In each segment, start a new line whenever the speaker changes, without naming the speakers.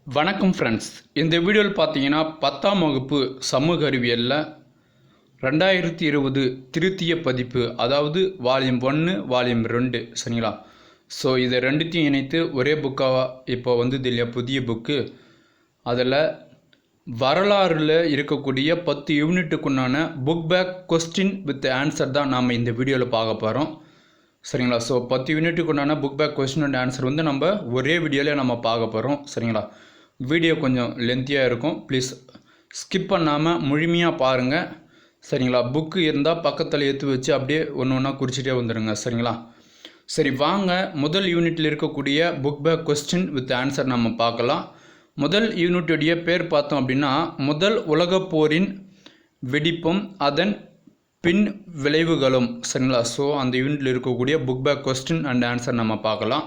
வணக்கம் ஃப்ரெண்ட்ஸ். இந்த வீடியோவில் பார்த்தீங்கன்னா 10ஆம் வகுப்பு சமூக அறிவியலில் 2020 திருத்திய பதிப்பு, அதாவது வால்யூம் 1 வால்யூம் 2 சரிங்களா. ஸோ இதை ரெண்டுத்தையும் இணைத்து ஒரே புக்காக இப்போ வந்தது இல்லையா, புதிய புக்கு. அதில் வரலாறில் இருக்கக்கூடிய 10 யூனிட்டுக்குண்டான book back question with answer தான் நாம் இந்த வீடியோவில் பார்க்க போகிறோம் சரிங்களா. ஸோ 10 யூனிட்டுக்குண்டான book back question and answer நம்ம ஒரே வீடியோவில் நம்ம பார்க்க போகிறோம் சரிங்களா. வீடியோ கொஞ்சம் லென்த்தியாக இருக்கும், ப்ளீஸ் ஸ்கிப் பண்ணாமல் முழுமையாக பாருங்கள் சரிங்களா. புக்கு இருந்தால் பக்கத்தில் எடுத்து வச்சு அப்படியே ஒன்று ஒன்றா குறிச்சிட்டே வந்துடுங்க சரிங்களா. சரி வாங்க, முதல் யூனிட்டில் இருக்கக்கூடிய book back question with answer நம்ம பார்க்கலாம். முதல் யூனிட்டுடைய பேர் பார்த்தோம் அப்படின்னா, முதல் உலகப் போரின் வெடிப்பும் அதன் பின் விளைவுகளும் சரிங்களா. ஸோ அந்த யூனிட்டில் இருக்கக்கூடிய book back question and answer நம்ம பார்க்கலாம்.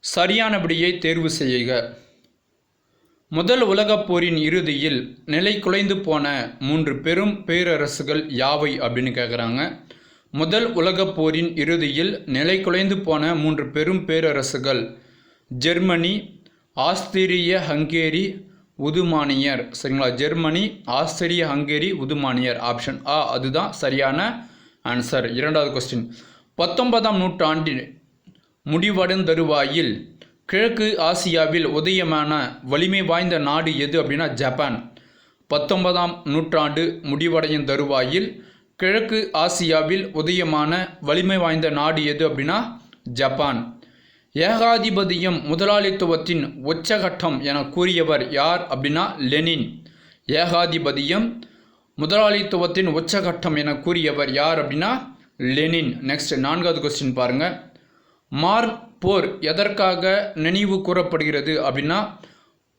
சரியானபடியை தேர்வு செய்யுக. முதல் உலகப் போரின் இறுதியில் நிலை குலைந்து போன 3 பெரும் பேரரசுகள் யாவை அப்படின்னு கேட்குறாங்க. முதல் உலகப் போரின் இறுதியில் நிலை குலைந்து போன 3 பெரும் பேரரசுகள் ஜெர்மனி, ஆஸ்திரிய ஹங்கேரி, உதுமானியர் சரிங்களா. ஜெர்மனி, ஆஸ்திரிய ஹங்கேரி, உதுமானியர். ஆப்ஷன் ஆ அதுதான் சரியான ஆன்சர். இரண்டாவது கொஸ்டின், 19ஆம் நூற்றாண்டில் முடிவடைந்த தருவாயில் கிழக்கு ஆசியாவில் உதயமான வலிமை வாய்ந்த நாடு எது அப்படின்னா ஜப்பான். 19ஆம் நூற்றாண்டு முடிவடையும் தருவாயில் கிழக்கு ஆசியாவில் உதயமான வலிமை வாய்ந்த நாடு எது அப்படின்னா ஜப்பான். ஏகாதிபத்தியம் முதலாளித்துவத்தின் உச்சகட்டம் என கூறியவர் யார் அப்படின்னா லெனின். ஏகாதிபத்தியம் முதலாளித்துவத்தின் உச்சகட்டம் என கூறியவர் யார் அப்படின்னா லெனின். நெக்ஸ்ட் நான்காவது கொஸ்டின் பாருங்க. மார்ன் போர் எதற்காக நினைவு கூறப்படுகிறது அப்படின்னா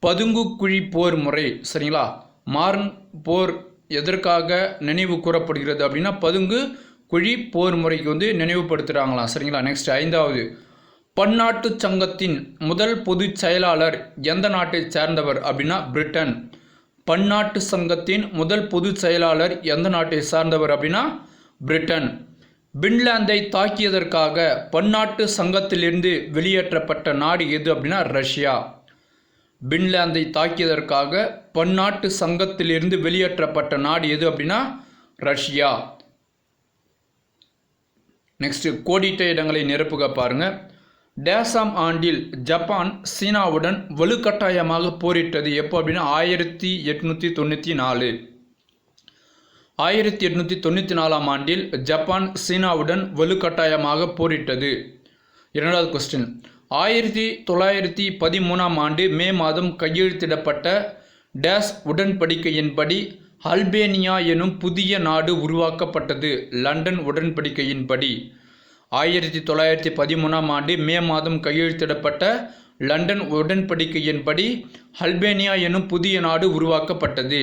பதுங்கு குழி போர் முறை சரிங்களா. மார்ன் போர் எதற்காக நினைவு கூறப்படுகிறது அப்படின்னா பதுங்கு குழி போர் முறைக்கு நினைவுபடுத்துகிறாங்களாம் சரிங்களா. நெக்ஸ்ட் ஐந்தாவது, பன்னாட்டு சங்கத்தின் முதல் பொதுச் செயலாளர் எந்த நாட்டை சேர்ந்தவர் அப்படின்னா பிரிட்டன். பன்னாட்டு சங்கத்தின் முதல் பொதுச் செயலாளர் எந்த நாட்டை சார்ந்தவர் அப்படின்னா பிரிட்டன். பின்லாந்தை தாக்கியதற்காக பன்னாட்டு சங்கத்திலிருந்து வெளியேற்றப்பட்ட நாடு எது அப்படின்னா ரஷ்யா. பின்லாந்தை தாக்கியதற்காக பன்னாட்டு சங்கத்திலிருந்து வெளியேற்றப்பட்ட நாடு எது அப்படின்னா ரஷ்யா. நெக்ஸ்ட், கோடிட்ட இடங்களை நிரப்புக பாருங்க. டேசாம் ஆண்டில் ஜப்பான் சீனாவுடன் வலுக்கட்டாயமாக போரிட்டது எப்போ அப்படின்னா 1894. 1894ஆம் ஆண்டில் ஜப்பான் சீனாவுடன் வலுக்கட்டாயமாக போரிட்டது. இரண்டாவது கொஸ்டின், 1913ஆம் ஆண்டு மே மாதம் கையெழுத்திடப்பட்ட டேஸ் உடன்படிக்கையின்படி அல்பேனியா எனும் புதிய நாடு உருவாக்கப்பட்டது. லண்டன் உடன்படிக்கையின்படி 1913ஆம் ஆண்டு மே மாதம் கையெழுத்திடப்பட்ட லண்டன் உடன்படிக்கையின்படி அல்பேனியா எனும் புதிய நாடு உருவாக்கப்பட்டது.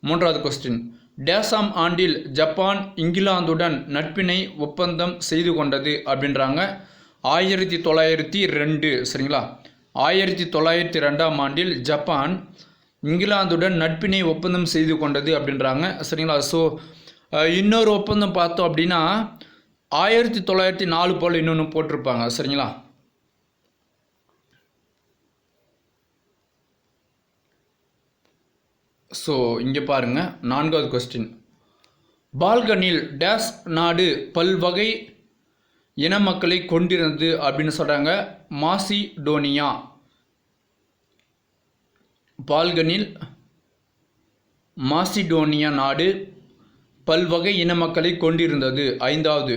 மூன்றாவது கொஸ்டின், டேசாம் ஆண்டில் ஜப்பான் இங்கிலாந்துடன் நட்பினை ஒப்பந்தம் செய்து கொண்டது அப்படின்றாங்க. 1902 சரிங்களா. 1902ஆம் ஆண்டில் ஜப்பான் இங்கிலாந்துடன் நட்பினை ஒப்பந்தம் செய்து கொண்டது அப்படின்றாங்க சரிங்களா. ஸோ இன்னொரு ஒப்பந்தம் பார்த்தோம் அப்படின்னா 1904 போல் இன்னொன்று போட்டிருப்பாங்க சரிங்களா. ஸோ இங்கே பாருங்கள், நான்காவது கொஸ்டின், பால்கனில் டேஸ் நாடு பல்வகை இன மக்களை கொண்டிருந்தது அப்படின்னு சொல்கிறாங்க. மாசிடோனியா. பால்கனில் மாசிடோனியா நாடு பல்வகை இன மக்களை கொண்டிருந்தது. ஐந்தாவது,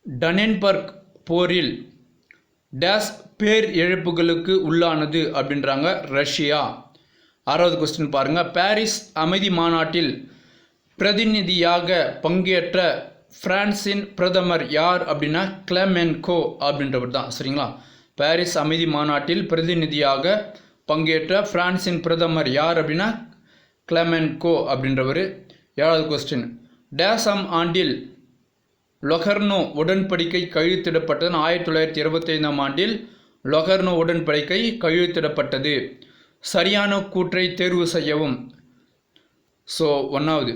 டனென்பர்க் போரில் டேஸ் பேர் இழப்புகளுக்கு உள்ளானது அப்படின்றாங்க ரஷ்யா. ஆறாவது கொஸ்டின் பாருங்கள். பாரிஸ் அமைதி மாநாட்டில் பிரதிநிதியாக பங்கேற்ற பிரான்சின் பிரதமர் யார் அப்படின்னா கிளமென்கோ அப்படின்றவர் தான் சரிங்களா. பாரிஸ் அமைதி மாநாட்டில் பிரதிநிதியாக பங்கேற்ற பிரான்சின் பிரதமர் யார் அப்படின்னா கிளமென்கோ அப்படின்றவர். ஏழாவது கொஸ்டின், டேசாம் ஆண்டில் லொகர்னோ உடன்படிக்கை கையெழுத்திடப்பட்டது. 1925ஆம் ஆண்டில் லொகர்னோ உடன்படிக்கை கையெழுத்திடப்பட்டது. சரியான கூற்றை தேர்வு செய்யவும். ஸோ ஒன்றாவது,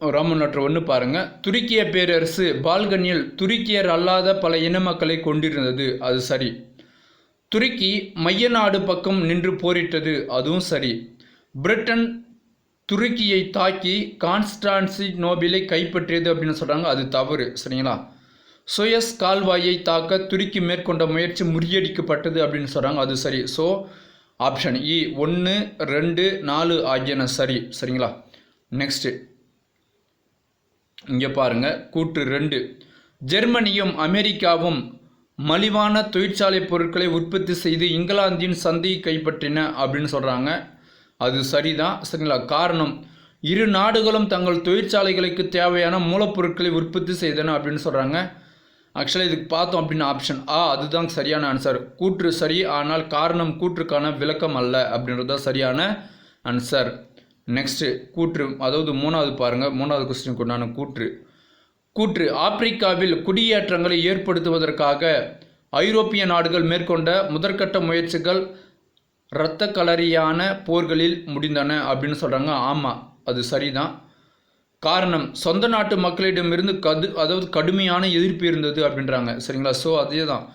ரோமன் லெட்டர் 1 பாருங்கள். துருக்கிய பேரரசு பால்கனில் துருக்கியர் அல்லாத பல இன மக்களை கொண்டிருந்தது. அது சரி. துருக்கி மைய நாடு பக்கம் நின்று போரிட்டது, அதுவும் சரி. பிரிட்டன் துருக்கியை தாக்கி கான்ஸ்டான்டினோபிளை கைப்பற்றியது அப்படின்னு சொல்கிறாங்க, அது தவறு. சரிங்களா. சுயஸ் கால்வாயை தாக்க துருக்கி மேற்கொண்ட முயற்சி முறியடிக்கப்பட்டது அப்படின்னு சொல்கிறாங்க, அது சரி. ஸோ ஆப்ஷன் இ 1, 2, 4 ஆகியன சரி. சரிங்களா. நெக்ஸ்ட்டு இங்கே பாருங்கள், கூற்று 2. ஜெர்மனியும் அமெரிக்காவும் மலிவான தொழிற்சாலை பொருட்களை உற்பத்தி செய்து இங்கிலாந்தின் சந்தையை கைப்பற்றின அப்படின்னு சொல்கிறாங்க, அது சரிதான். சரிங்களா. காரணம், இரு நாடுகளும் தங்கள் தொழிற்சாலைகளுக்கு தேவையான மூலப்பொருட்களை உற்பத்தி செய்தன அப்படின்னு சொல்கிறாங்க. ஆக்சுவலாக இதுக்கு பார்த்தோம் அப்படின்னு ஆப்ஷன் ஆ அதுதான் சரியான ஆன்சர். கூற்று சரி, ஆனால் காரணம் கூற்றுக்கான விளக்கம் அல்ல அப்படின்றது தான் சரியான ஆன்சர். நெக்ஸ்ட்டு கூற்று, அதாவது 3வது பாருங்கள், 3வது கொஸ்டினுக்கு உண்டான கூற்று ஆப்பிரிக்காவில் குடியேற்றங்களை ஏற்படுத்துவதற்காக ஐரோப்பிய நாடுகள் மேற்கொண்ட முதற்கட்ட முயற்சிகள் இரத்த களரியான போர்களில் முடிந்தன அப்படின்னு சொல்கிறாங்க. ஆமாம், அது சரிதான். காரணம், சொந்த நாட்டு மக்களிடமிருந்து அதாவது கடுமையான எதிர்ப்பு இருந்தது அப்படின்றாங்க. சரிங்களா. ஸோ அதே தான்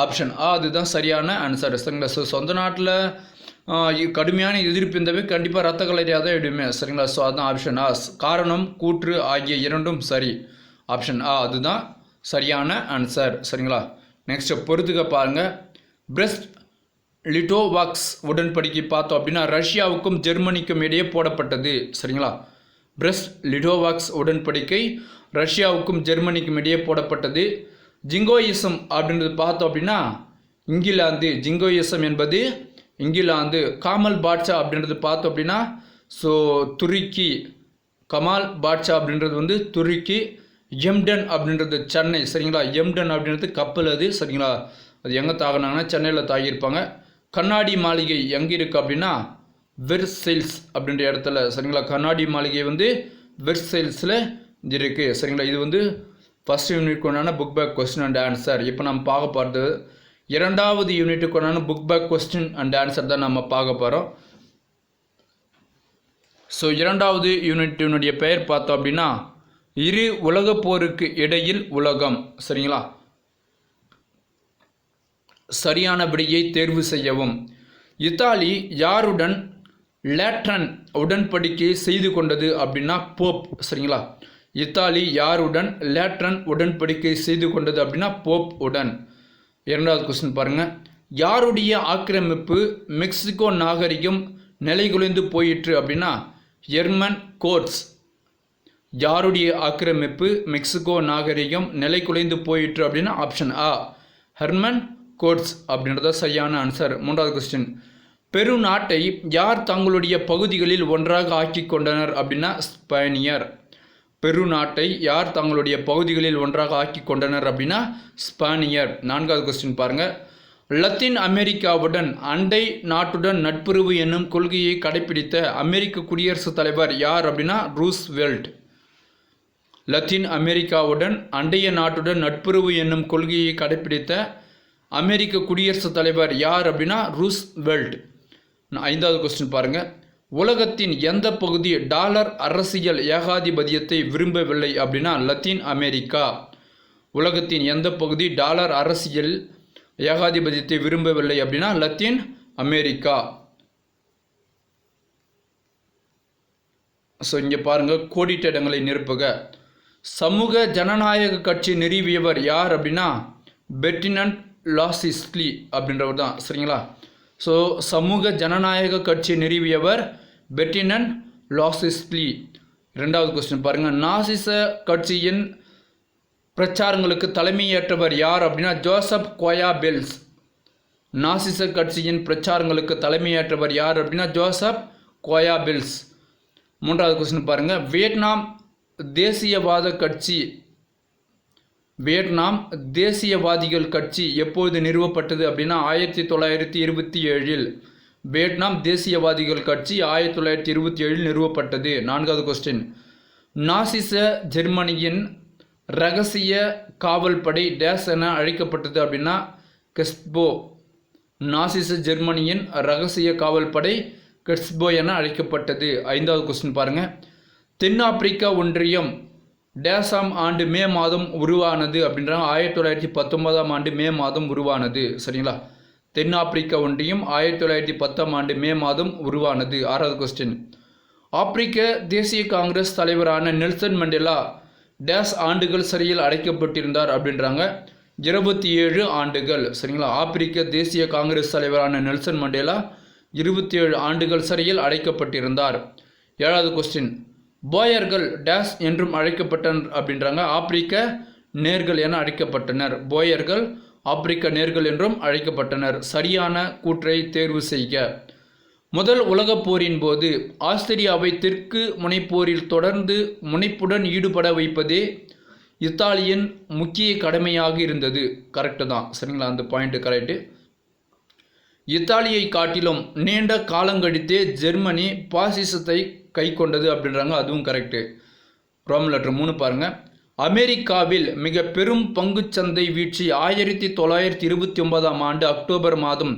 ஆப்ஷன் ஆ அதுதான் சரியான ஆன்சர். சரிங்களா. ஸோ சொந்த நாட்டில் கடுமையான எதிர்ப்பு இருந்தவே கண்டிப்பாக ரத்த கலரியாக தான் எடுமே. சரிங்களா. ஸோ அதுதான் ஆப்ஷன் ஆ. காரணம், கூற்று ஆகிய இரண்டும் சரி. ஆப்ஷன் ஆ அதுதான் சரியான ஆன்சர். சரிங்களா. நெக்ஸ்ட்டு பொறுத்துக்க பாருங்கள். பிரெஸ்ட் லிட்டோவாக்ஸ் உடன்படிக்கை பார்த்தோம் அப்படின்னா ரஷ்யாவுக்கும் ஜெர்மனிக்கும் இடையே போடப்பட்டது. சரிங்களா. பிரெஸ்ட் லிட்டோவாக்ஸ் உடன்படிக்கை ரஷ்யாவுக்கும் ஜெர்மனிக்கும் இடையே போடப்பட்டது. ஜிங்கோயிசம் அப்படின்றது பார்த்தோம் அப்படின்னா இங்கிலாந்து, ஜிங்கோயிசம் என்பது இங்கிலாந்து. காமல் பாட்ஷா அப்படின்றது பார்த்தோம் அப்படின்னா ஸோ துருக்கி, கமால் பாட்ஷா அப்படின்றது துருக்கி. எம்டன் அப்படின்றது சென்னை. சரிங்களா. எம்டன் அப்படின்றது கப்பல் அது. சரிங்களா. அது எங்கே தாங்கினாங்கன்னா சென்னையில் தாகியிருப்பாங்க. கண்ணாடி மாளிகை எங்கே இருக்குது அப்படின்னா வெர்சைல்ஸ் அப்படின்ற இடத்துல. சரிங்களா. கண்ணாடி மாளிகை வெர்சைல்ஸில் இருக்குது. சரிங்களா. இது ஃபஸ்ட் யூனிட் ஒன்றான book back question and answer. இப்போ நம்ம பார்க்க போகிறது 2வது யூனிட்டுக்கு ஒன்றான book back question and answer தான் நம்ம பார்க்க போகிறோம். ஸோ 2வது யூனிட்டினுடைய பெயர் பார்த்தோம் அப்படின்னா இரு உலகப் போருக்கு இடையில் உலகம். சரிங்களா. சரியான விடையை தேர்வு செய்யவும். இத்தாலி யாருடன் லேட்ரன் உடன்படிக்கை செய்து கொண்டது அப்படின்னா போப். சரிங்களா. இத்தாலி யாருடன் லேட்ரன் உடன்படிக்கை செய்து கொண்டது அப்படின்னா போப் உடன். 2வது கொஸ்டின் பாருங்கள். யாருடைய ஆக்கிரமிப்பு மெக்சிகோ நாகரிகம் நிலைகுலைந்து போயிற்று அப்படின்னா ஹெர்மன் கோட்ஸ். யாருடைய ஆக்கிரமிப்பு மெக்சிகோ நாகரிகம் நிலை குலைந்து போயிற்று அப்படின்னா ஆப்ஷன் ஆ ஹெர்மன் கோட்ஸ் அப்படின்றத சரியான ஆன்சர். 3வது கொஸ்டின். பெரு நாட்டை யார் தங்களுடைய பகுதிகளில் ஒன்றாக ஆக்கி கொண்டனர் அப்படின்னா ஸ்பானியர். பெரு நாட்டை யார் தங்களுடைய பகுதிகளில் ஒன்றாக ஆக்கி கொண்டனர் அப்படின்னா ஸ்பானியர். 4வது கொஸ்டின் பாருங்கள். லத்தீன் அமெரிக்காவுடன் அண்டை நாட்டுடன் நட்புறவு என்னும் கொள்கையை கடைபிடித்த அமெரிக்க குடியரசுத் தலைவர் யார் அப்படின்னா ரூஸ்வெல்ட். லத்தீன் அமெரிக்காவுடன் அண்டைய நாட்டுடன் நட்புறவு என்னும் கொள்கையை கடைபிடித்த அமெரிக்க குடியரசுத் தலைவர் யார் அப்படின்னா ரூஸ்வெல்ட். 5வது கொஸ்டின் பாருங்கள். உலகத்தின் எந்த பகுதி டாலர் அரசியல் ஏகாதிபத்தியத்தை விரும்பவில்லை அப்படின்னா லத்தீன் அமெரிக்கா. உலகத்தின் எந்த பகுதி டாலர் அரசியல் ஏகாதிபத்தியத்தை விரும்பவில்லை அப்படின்னா லத்தீன் அமெரிக்கா. ஸோ இங்கே பாருங்கள், கோடிட்ட இடங்களை நிரப்புக. சமூக ஜனநாயக கட்சி நிறுவியவர் யார் அப்படின்னா பெர்டினண்ட் லாசிஸ்லி அப்படின்றவர் தான். சரிங்களா. ஸோ சமூக ஜனநாயக கட்சி நிறுவியவர் பெர்டினண்ட் லாசிஸ்லி. 2வது கொஸ்டின் பாருங்கள். நாசிச கட்சியின் பிரச்சாரங்களுக்கு தலைமையேற்றவர் யார் அப்படின்னா ஜோசப் கோயாபெல்ஸ். நாசிச கட்சியின் பிரச்சாரங்களுக்கு தலைமையேற்றவர் யார் அப்படின்னா ஜோசப் கோயாபெல்ஸ். 3வது கொஸ்டின் பாருங்கள். வியட்நாம் தேசியவாதிகள் கட்சி எப்பொழுது நிறுவப்பட்டது அப்படின்னா 1927. வியட்நாம் தேசியவாதிகள் கட்சி 1927 நிறுவப்பட்டது. 4வது கொஸ்டின். நாசிச ஜெர்மனியின் இரகசிய காவல் படை டேஸ் என அழைக்கப்பட்டது அப்படின்னா கெஸ்போ. நாசிச ஜெர்மனியின் இரகசிய காவல் படை கெஸ்போ என அழைக்கப்பட்டது. 5வது கொஸ்டின் பாருங்கள். தென்னாப்பிரிக்க ஒன்றியம் டேஸாம் ஆண்டு மே மாதம் உருவானது அப்படின்றாங்க. 1919 மே மாதம் உருவானது. சரிங்களா. தென்னாப்பிரிக்க ஒன்றியம் 1910ஆம் ஆண்டு மே மாதம் உருவானது. 6வது கொஸ்டின். ஆப்பிரிக்க தேசிய காங்கிரஸ் தலைவரான நெல்சன் மண்டேலா டேஸ் ஆண்டுகள் சிறையில் அடைக்கப்பட்டிருந்தார் அப்படின்றாங்க. 27 ஆண்டுகள். சரிங்களா. ஆப்பிரிக்க தேசிய காங்கிரஸ் தலைவரான நெல்சன் மண்டேலா 27 ஆண்டுகள் சிறையில் அடைக்கப்பட்டிருந்தார். 7வது கொஸ்டின். போயர்கள் டேஸ் என்றும் அழைக்கப்பட்டனர் அப்படின்றாங்க. ஆப்பிரிக்க நேர்கள் என அழைக்கப்பட்டனர். போயர்கள் ஆப்பிரிக்க நேர்கள் என்றும் அழைக்கப்பட்டனர். சரியான கூற்றை தேர்வு செய்க. முதல் உலகப் போரின் போது ஆஸ்திரியாவை தெற்கு முனைப்போரில் தொடர்ந்து முனைப்புடன் ஈடுபட வைப்பதே இத்தாலியின் முக்கிய கடமையாக இருந்தது. கரெக்டு தான். சரிங்களா. அந்த பாயிண்ட் கரெக்டு. இத்தாலியை காட்டிலும் நீண்ட காலங்கழித்தே ஜெர்மனி பாசிசத்தை கை கொண்டது அப்படின்றாங்க. அதுவும் கரெக்டு. ரோமன் லெட்டர் 3 பாருங்கள். அமெரிக்காவில் மிக பெரும் பங்குச்சந்தை வீழ்ச்சி 1929ஆம் ஆண்டு அக்டோபர் மாதம்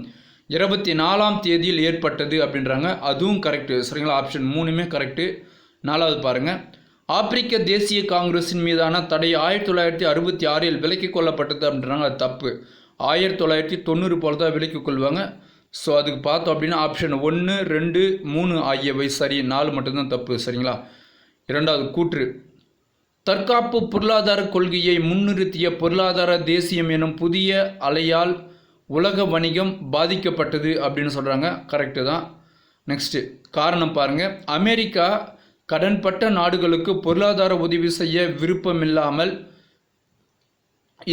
24ஆம் தேதியில் ஏற்பட்டது அப்படின்றாங்க. அதுவும் கரெக்டு. சரிங்களா. ஆப்ஷன் 3மே கரெக்டு. 4வது பாருங்கள். ஆப்பிரிக்க தேசிய காங்கிரஸின் மீதான தடை 1966இல் விலக்கிக் கொள்ளப்பட்டது அப்படின்றாங்க. அது தப்பு. 1990 போல் தான் விலக்கிக் கொள்வாங்க. ஸோ அதுக்கு பார்த்தோம் அப்படின்னா ஆப்ஷன் 1, 2, 3 ஆகியவை சரி. 4 மட்டும்தான் தப்பு. சரிங்களா. 2வது கூற்று. தற்காப்பு பொருளாதார கொள்கையை முன்னிறுத்திய பொருளாதார தேசியம் எனும் புதிய அலையால் உலக வணிகம் பாதிக்கப்பட்டது அப்படின்னு சொல்கிறாங்க. கரெக்டு தான். நெக்ஸ்ட்டு காரணம் பாருங்கள். அமெரிக்கா கடன்பட்ட நாடுகளுக்கு பொருளாதார உதவி செய்ய விருப்பமில்லாமல்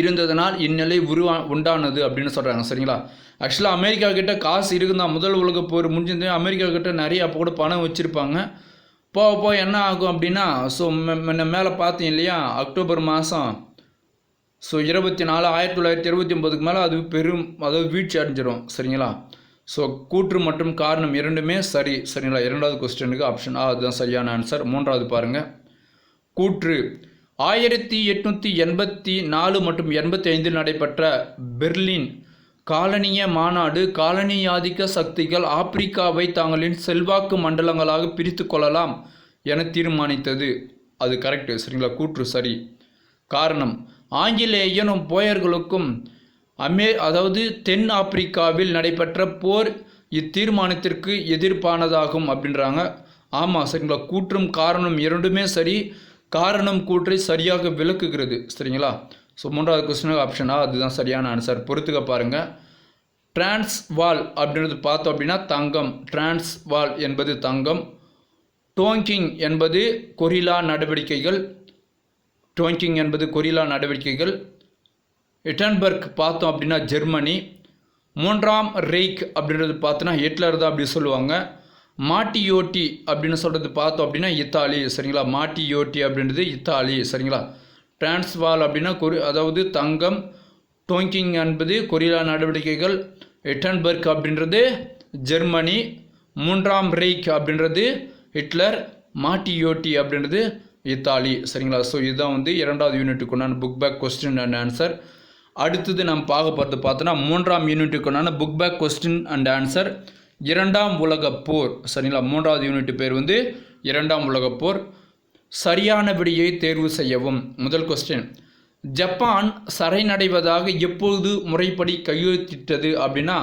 இருந்ததனால் இந்நிலை உண்டானது அப்படின்னு சொல்கிறாங்க. சரிங்களா. ஆக்சுவலாக அமெரிக்கா கிட்ட காசு இருக்குதான். முதல் உலக போர் முடிஞ்சது. அமெரிக்கா கிட்ட நிறைய அப்போ கூட பணம் வச்சுருப்பாங்க. போக என்ன ஆகும் அப்படின்னா, ஸோ மேலே பார்த்தீங்க இல்லையா, அக்டோபர் மாதம் ஸோ 24 1929க்கு மேலே அது அதாவது வீழ்ச்சி அடைஞ்சிடும். சரிங்களா. ஸோ கூற்று மற்றும் காரணம் இரண்டுமே சரி. சரிங்களா. 2வது கொஸ்டினுக்கு ஆப்ஷன் அதுதான் சரியான ஆன்சர். 3வது பாருங்கள். கூற்று. 1884 மற்றும் 85 நடைபெற்ற பெர்லின் காலனிய மாநாடு காலனியாதிக்க சக்திகள் ஆப்பிரிக்காவை தங்களின் செல்வாக்கு மண்டலங்களாக பிரித்து கொள்ளலாம் என தீர்மானித்தது. அது கரெக்டு. சரிங்களா. கூற்று சரி. காரணம். ஆங்கிலேயனும் போயர்களுக்கும் அதாவது தென் ஆப்பிரிக்காவில் நடைபெற்ற போர் இத்தீர்மானத்திற்கு எதிர்ப்பானதாகும் அப்படின்றாங்க. ஆமாம். சரிங்களா. கூற்றும் காரணம் இரண்டுமே சரி. காரணம் கூற்றை சரியாக விளக்குகிறது. சரிங்களா. ஸோ 3வது கொஸ்டினுக்கு ஆப்ஷன் அதுதான் சரியான ஆன்சர். பொறுத்துக்க பாருங்கள். டிரான்ஸ்வால் அப்படின்றது பார்த்தோம் அப்படின்னா தங்கம். டிரான்ஸ்வால் என்பது தங்கம். டோங்கிங் என்பது கொரில்லா நடவடிக்கைகள். எட்டன்பர்க் பார்த்தோம் அப்படின்னா ஜெர்மனி. 3ஆம் ரெய்க் அப்படின்றது பார்த்தோன்னா ஹிட்லர் தான் அப்படி சொல்லுவாங்க. மாட்டியோட்டி அப்படின்னு சொல்கிறது பார்த்தோம் அப்படின்னா இத்தாலி. சரிங்களா. மாட்டியோட்டி அப்படின்றது இத்தாலி. சரிங்களா. டிரான்ஸ்வால் அப்படின்னா அதாவது தங்கம். டோங்கிங் என்பது கொரில்லா நடவடிக்கைகள். எட்டன்பர்க் அப்படின்றது ஜெர்மனி. 3ஆம் ரெய்க் அப்படின்றது ஹிட்லர். மாட்டியோட்டி அப்படின்றது இத்தாலி. சரிங்களா. ஸோ இதுதான் 2வது யூனிட்டுக்குண்டான book back question and answer. அடுத்தது நம்ம பார்க்க போகிறது பார்த்தோன்னா 3ஆம் யூனிட்டுக்குண்டான book back question and answer. 2ஆம் உலகப் போர். சரிங்களா. 3வது யூனிட் பேர் 2ஆம் உலகப் போர். சரியான விடையை தேர்வு செய்யவும். முதல் கொஸ்டின். ஜப்பான் சரணடைவதாக எப்பொழுது முறைப்படி கையெழுத்திட்டது அப்படின்னா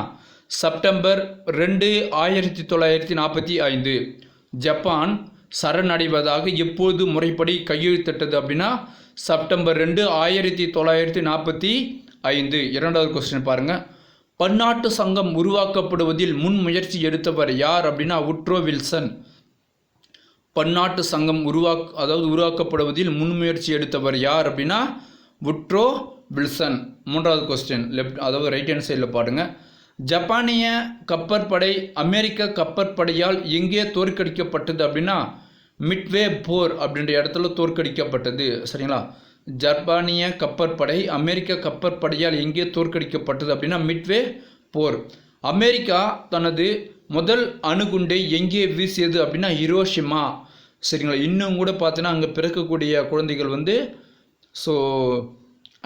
செப்டம்பர் 2, 1945. ஜப்பான் சரணடைவதாக எப்பொழுது முறைப்படி கையெழுத்திட்டது அப்படின்னா செப்டம்பர் 2, 1945. 2வது கொஸ்டின் பாருங்கள். பன்னாட்டு சங்கம் உருவாக்கப்படுவதில் முன்முயற்சி எடுத்தவர் யார் அப்படின்னா உட்ரோ வில்சன். பன்னாட்டு சங்கம் உருவாக்கப்படுவதில் முன்முயற்சி எடுத்தவர் யார் அப்படின்னா உட்ரோ வில்சன். 3வது கொஸ்டின் அதாவது ரைட் ஹேண்ட் சைடில் பாருங்கள். ஜப்பானிய கப்பற்படை அமெரிக்க கப்பற்படையால் எங்கே தோற்கடிக்கப்பட்டது அப்படின்னா மிட்வே போர் அப்படின்ற இடத்துல தோற்கடிக்கப்பட்டது. சரிங்களா. ஜப்பானிய கப்பற்படை அமெரிக்க கப்பற்படையால் எங்கே தோற்கடிக்கப்பட்டது அப்படின்னா மிட்வே போர். அமெரிக்கா தனது முதல் அணுகுண்டை எங்கே வீசியது அப்படின்னா ஹிரோஷிமா. சரிங்களா. இன்னும் கூட பார்த்தீங்கன்னா அங்கே பிறக்கக்கூடிய குழந்தைகள் ஸோ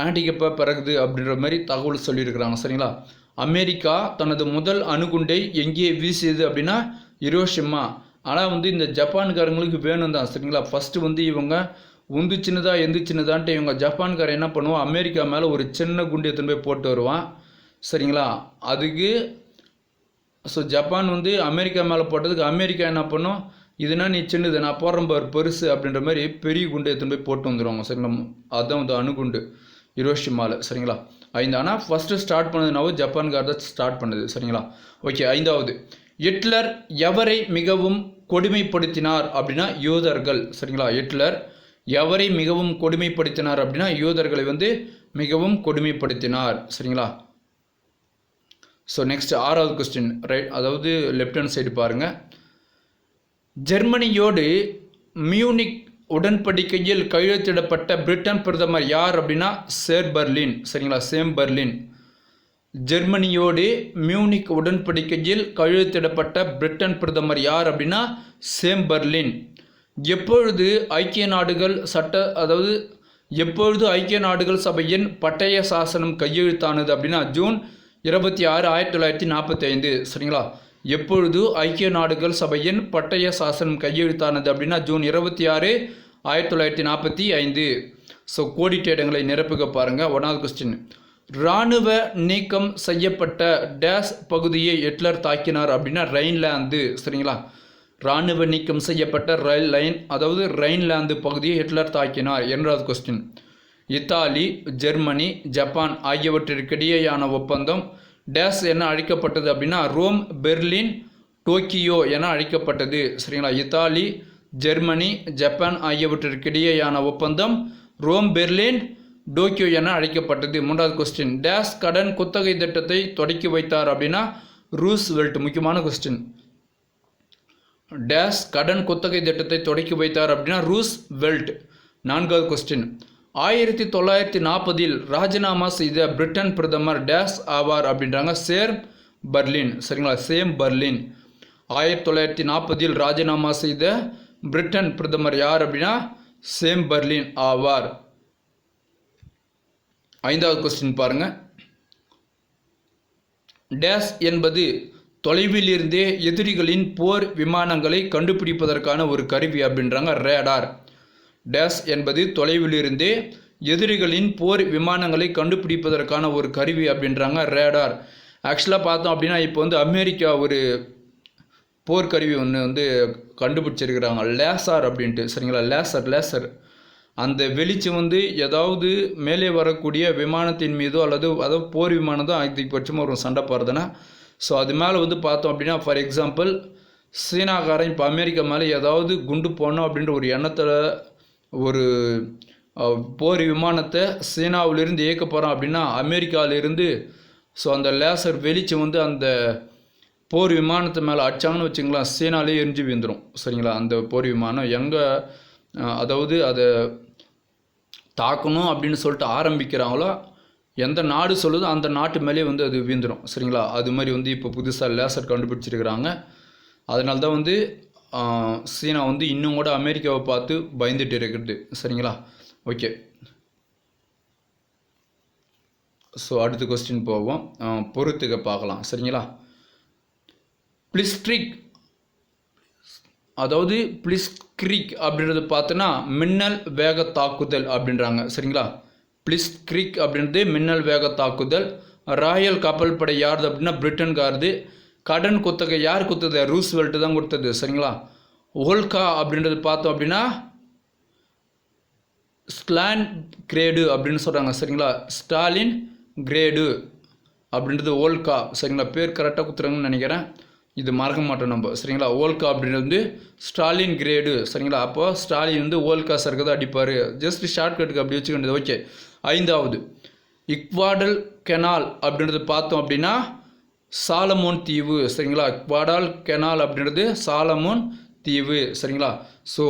ஆன்டிகப்பாக பிறகுது அப்படின்ற மாதிரி தகவல் சொல்லியிருக்கிறாங்க. சரிங்களா. அமெரிக்கா தனது முதல் அணுகுண்டை எங்கே வீசியது அப்படின்னா ஹிரோஷிமா. ஆனால் இந்த ஜப்பான்காரங்களுக்கு வேணும் தான். சரிங்களா. ஃபஸ்ட்டு இவங்க உந்து சின்னதாக எந்த சின்னதான்ட்டு இவங்க ஜப்பான்காரன் என்ன பண்ணுவான், அமெரிக்கா மேலே ஒரு சின்ன குண்டு எடுத்துன்னு போய் போட்டு வருவான். சரிங்களா. அதுக்கு ஸோ ஜப்பான் வந்து அமெரிக்கா மேலே போட்டதுக்கு அமெரிக்கா என்ன பண்ணும், இதுனா நீ சின்னது நான் போடுறேன் பாரு பெருசு அப்படின்ற மாதிரி பெரிய குண்டு எடுத்துன்னு போய் போட்டு வந்துடுவாங்க. சரிங்களா. அதுதான் வந்து அணுகுண்டு ஹிரோஷிமாவில். சரிங்களா. 5 ஆனால் ஃபஸ்ட்டு ஸ்டார்ட் பண்ணதுனாவும் ஜப்பான்கார் தான் ஸ்டார்ட் பண்ணுது. சரிங்களா. ஓகே. 5வது, ஹிட்லர் எவரை மிகவும் கொடுமைப்படுத்தினார் அப்படின்னா யூதர்கள். சரிங்களா. ஹிட்லர் எவரை மிகவும் கொடுமைப்படுத்தினார் அப்படின்னா யூதர்களை வந்து மிகவும் கொடுமைப்படுத்தினார். சரிங்களா. ஸோ நெக்ஸ்ட் 6வது கொஸ்டின் ரைட், அதாவது லெஃப்ட் ஹேண்ட் சைடு பாருங்கள். ஜெர்மனியோடு மியூனிக் உடன்படிக்கையில் கையெழுத்திடப்பட்ட பிரிட்டன் பிரதமர் யார் அப்படின்னா சேர்பர்லின். சரிங்களா. சேம்பர்லின். ஜெர்மனியோடு மியூனிக் உடன்படிக்கையில் கையெழுத்திடப்பட்ட பிரிட்டன் பிரதமர் யார் அப்படின்னா சேம்பர்லின். எப்பொழுது ஐக்கிய நாடுகள் எப்பொழுது ஐக்கிய நாடுகள் சபையின் பட்டய சாசனம் கையெழுத்தானது அப்படின்னா ஜூன் 26, 1945. சரிங்களா. எப்பொழுது ஐக்கிய நாடுகள் சபையின் பட்டய சாசனம் கையெழுத்தானது அப்படின்னா ஜூன் 26, 1945. ஸோ கோடிட்ட இடங்களை நிரப்புக பாருங்கள். 1வது கொஸ்டின், இராணுவ நீக்கம் செய்யப்பட்ட டேஸ் பகுதியை ஹிட்லர் தாக்கினார் அப்படின்னா ரைன்லாந்து. சரிங்களா. இராணுவ நீக்கம் செய்யப்பட்ட ரைன்லாந்து பகுதியை ஹிட்லர் தாக்கினார். 2வது கொஸ்டின், இத்தாலி, ஜெர்மனி, ஜப்பான் ஆகியவற்றிற்கிடையேயான ஒப்பந்தம் டேஸ் என அழைக்கப்பட்டது அப்படின்னா ரோம், பெர்லின், டோக்கியோ என அழைக்கப்பட்டது. சரிங்களா. இத்தாலி, ஜெர்மனி, ஜப்பான் ஆகியவற்றிற்கிடையேயான ஒப்பந்தம் ரோம், பெர்லின், டோக்கியோ என அழைக்கப்பட்டது. 3வது கொஸ்டின், டேஸ் கடன் குத்தகை திட்டத்தை தொடக்கி வைத்தார் அப்படின்னா ரூஸ்வெல்ட். முக்கியமான கொஸ்டின். டேஸ் கடன் குத்தகை திட்டத்தை தொடக்கி வைத்தார் அப்படின்னா ரூஸ்வெல்ட். 4வது கொஸ்டின், 1940 ராஜினாமா செய்த பிரிட்டன் பிரதமர் டேஸ் ஆவார் அப்படின்றாங்க சேர்பர்லின். சரிங்களா. சேம்பர்லின். 1940 ராஜினாமா செய்த பிரிட்டன் பிரதமர் யார் அப்படின்னா சேம்பர்லின் ஆவார். 5வது கொஸ்டின் பாருங்க. டேஸ் என்பது தொலைவில் இருந்தே எதிரிகளின் போர் விமானங்களை கண்டுபிடிப்பதற்கான ஒரு கருவி அப்படின்றாங்க ரேடார். டேஸ் என்பது தொலைவிலிருந்தே எதிரிகளின் போர் விமானங்களை கண்டுபிடிப்பதற்கான ஒரு கருவி அப்படின்றாங்க ரேடார். ஆக்சுவலாக பார்த்தோம் அப்படின்னா இப்போ வந்து அமெரிக்கா ஒரு போர்க்கருவி ஒன்று வந்து கண்டுபிடிச்சிருக்கிறாங்க லேசர் அப்படின்ட்டு. சரிங்களா. லேசர் அந்த வெளிச்சம் வந்து ஏதாவது மேலே வரக்கூடிய விமானத்தின் மீதோ அதாவது போர் விமானம் தான் அதிகபட்சமாக ஒரு சண்டை போகிறதுனா ஸோ அது மேலே வந்து பார்த்தோம் அப்படின்னா ஃபார் எக்ஸாம்பிள் சீனாக்காரன் இப்போ அமெரிக்கா மேலே ஏதாவது குண்டு போடணும் அப்படின்ற ஒரு எண்ணத்தில் ஒரு போர் விமானத்தை சீனாவிலிருந்து இயக்க போகிறான் அப்படின்னா அமெரிக்காவிலிருந்து ஸோ அந்த லேசர் வெளிச்சம் வந்து அந்த போர் விமானத்தை மேலே அடிச்சாங்கன்னு வச்சுங்களேன் சீனாலே எரிஞ்சு விழுந்துடும். சரிங்களா. அந்த போர் விமானம் எங்கே அதாவது அதை தாக்கணும் அப்படின்னு சொல்லிட்டு ஆரம்பிக்கிறாங்களோ எந்த நாடு சொல்லுதோ அந்த நாட்டு மேலே வந்து அது வீழ்ந்துடும். சரிங்களா. அது மாதிரி வந்து இப்போ புதுசாக லேசர் கண்டுபிடிச்சிருக்கிறாங்க. அதனால தான் வந்து சீனா வந்து இன்னும் கூட அமெரிக்காவை பார்த்து பயந்துட்டு இருக்கிறது. சரிங்களா. ஓகே. ஸோ அடுத்த கொஸ்டின் போவோம். பொறுத்துக்க பார்க்கலாம். சரிங்களா. பிளிஸ்ட்ரிக் அதாவது பிளிஸ்கிரிக் அப்படின்றது பார்த்தோன்னா மின்னல் வேக தாக்குதல் அப்படின்றாங்க. சரிங்களா. பிளிஸ்கிரிக் அப்படின்றது மின்னல் வேக தாக்குதல். ராயல் கப்பல் படை யாருது அப்படின்னா பிரிட்டன்காரது. கடன் குத்தகை யார் கொடுத்தது? ரூஸ்வெல்ட் தான் கொடுத்தது. சரிங்களா. ஓல்கா அப்படின்றது பார்த்தோம் அப்படின்னா ஸ்டாலின் கிரேடு அப்படின்னு சொல்கிறாங்க. சரிங்களா. ஸ்டாலின் கிரேடு அப்படின்றது ஓல்கா. சரிங்களா. பேர் கரெக்டாக கொடுத்துறாங்கன்னு நினைக்கிறேன், இது மறக்க மாட்டோம் நம்ம. சரிங்களா. ஓல்கா அப்படின்றது வந்து ஸ்டாலின் கிரேடு. சரிங்களா. அப்போ ஸ்டாலின் வந்து ஓல்கா சர்க்கு தான் அடிப்பார். ஜஸ்ட் ஷார்ட்கட்டுக்கு அப்படி வச்சுக்கிட்டது. ஓகே. 5வது இக்வாடல் கெனால் அப்படின்றது பார்த்தோம் அப்படின்னா சாலமோன் தீவு. சரிங்களா. இக்வாடல் கெனால் அப்படின்றது சாலமோன் தீவு. சரிங்களா. ஸோ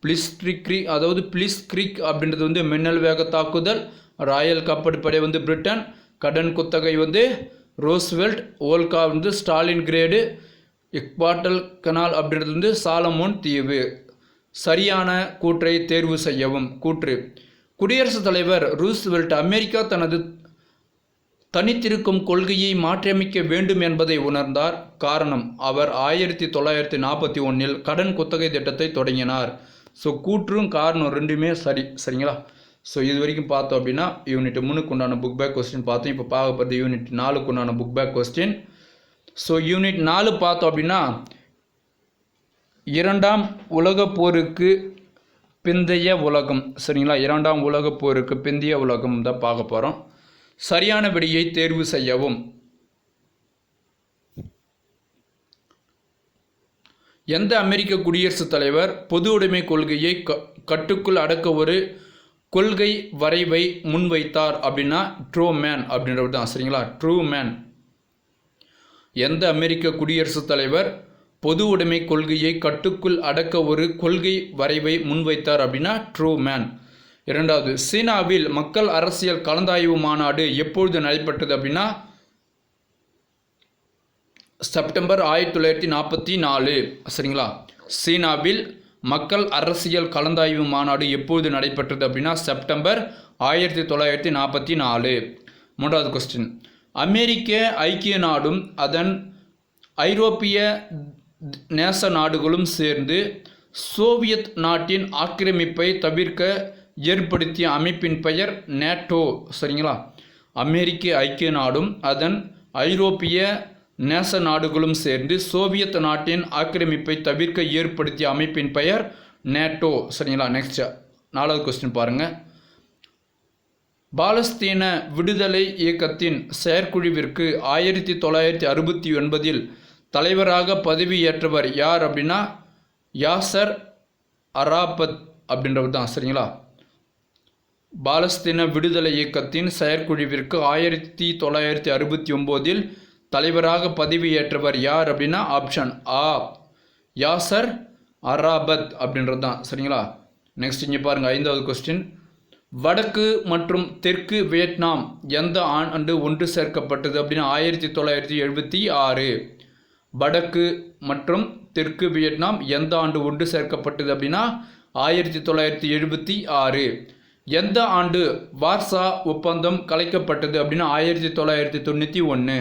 பிளிஸ்கிரிக் அப்படின்றது வந்து மின்னல் வேக தாக்குதல். ராயல் கப்பற்படை வந்து பிரிட்டன். கடன் குத்தகை வந்து ரோஸ்வெல்ட். ஓல்கா வந்து ஸ்டாலின் கிரேடு. இக்வாடல் கெனால் அப்படின்றது வந்து சாலமோன் தீவு. சரியான கூற்றை தேர்வு செய்யவும். கூற்று: குடியரசுத் தலைவர் ரூஸ்வெல்ட் அமெரிக்கா தனது தனித்திருக்கும் கொள்கையை மாற்றியமைக்க வேண்டும் என்பதை உணர்ந்தார். காரணம்: அவர் 1941 கடன் குத்தகை திட்டத்தை தொடங்கினார். ஸோ கூற்றும் காரணம் ரெண்டுமே சரிங்களா. ஸோ இது வரைக்கும் பார்த்தோம் அப்படின்னா யூனிட் 3க்கு உண்டான புக் பேக் கொஸ்டின் பார்த்தோம். இப்போ பார்க்க போகிறது யூனிட் 4க்கு உண்டான book back question. So unit 4 பார்த்தோம் அப்படின்னா 2ஆம் உலகப் போருக்கு பிந்தைய உலகம். சரிங்களா, 2ஆம் உலகப் போருக்கு பிந்தைய உலகம் தான் பார்க்க போகிறோம். சரியான விடையை தேர்வு செய்யவும். எந்த அமெரிக்க குடியரசுத் தலைவர் பொது உடைமை கொள்கையை கட்டுக்குள் அடக்க ஒரு கொள்கை வரைவை முன்வைத்தார் அப்படின்னா ட்ரூமேன் அப்படின்றது தான். சரிங்களா, ட்ரூமேன். எந்த அமெரிக்க குடியரசுத் தலைவர் பொது உடைமை கொள்கையை கட்டுக்குள் அடக்க ஒரு கொள்கை வரைவை முன்வைத்தார் அப்படின்னா ட்ரூமேன். 2வது, சீனாவில் மக்கள் அரசியல் கலந்தாய்வு மாநாடு எப்பொழுது நடைபெற்றது அப்படின்னா செப்டம்பர் 1944. சரிங்களா, சீனாவில் மக்கள் அரசியல் கலந்தாய்வு மாநாடு எப்பொழுது நடைபெற்றது அப்படின்னா செப்டம்பர் 1944. 3வது கொஸ்டின், அமெரிக்க ஐக்கிய நாடும் அதன் ஐரோப்பிய நேச நாடுகளும் சேர்ந்து சோவியத் நாட்டின் ஆக்கிரமிப்பை தவிர்க்க ஏற்படுத்திய அமைப்பின் பெயர் நேட்டோ. சரிங்களா, அமெரிக்க ஐக்கிய நாடும் அதன் ஐரோப்பிய நேச நாடுகளும் சேர்ந்து சோவியத் நாட்டின் ஆக்கிரமிப்பை தவிர்க்க ஏற்படுத்திய அமைப்பின் பெயர் நேட்டோ. சரிங்களா, நெக்ஸ்ட் 4வது கொஸ்டின் பாருங்கள். பாலஸ்தீன விடுதலை இயக்கத்தின் செயற்குழுவிற்கு 1969 தலைவராக பதவியேற்றவர் யார் அப்படின்னா யாசர் அராபத் அப்படின்றவர் தான். சரிங்களா, பாலஸ்தீன விடுதலை இயக்கத்தின் செயற்குழுவிற்கு 1969 தலைவராக பதவியேற்றவர் யார் அப்படின்னா ஆப்ஷன் ஆ யாசர் அராபத் அப்படின்றது தான். சரிங்களா, நெக்ஸ்ட் இங்கே பாருங்கள் 5வது கொஸ்டின். வடக்கு மற்றும் தெற்கு வியட்நாம் எந்த ஆண்டு ஒன்று சேர்க்கப்பட்டது அப்படின்னா 1976. வடக்கு மற்றும் தெற்கு வியட்நாம் எந்த ஆண்டு ஒன்று சேர்க்கப்பட்டது அப்படின்னா 1976. எந்த ஆண்டு வார்சா ஒப்பந்தம் கலைக்கப்பட்டது அப்படின்னா 1991.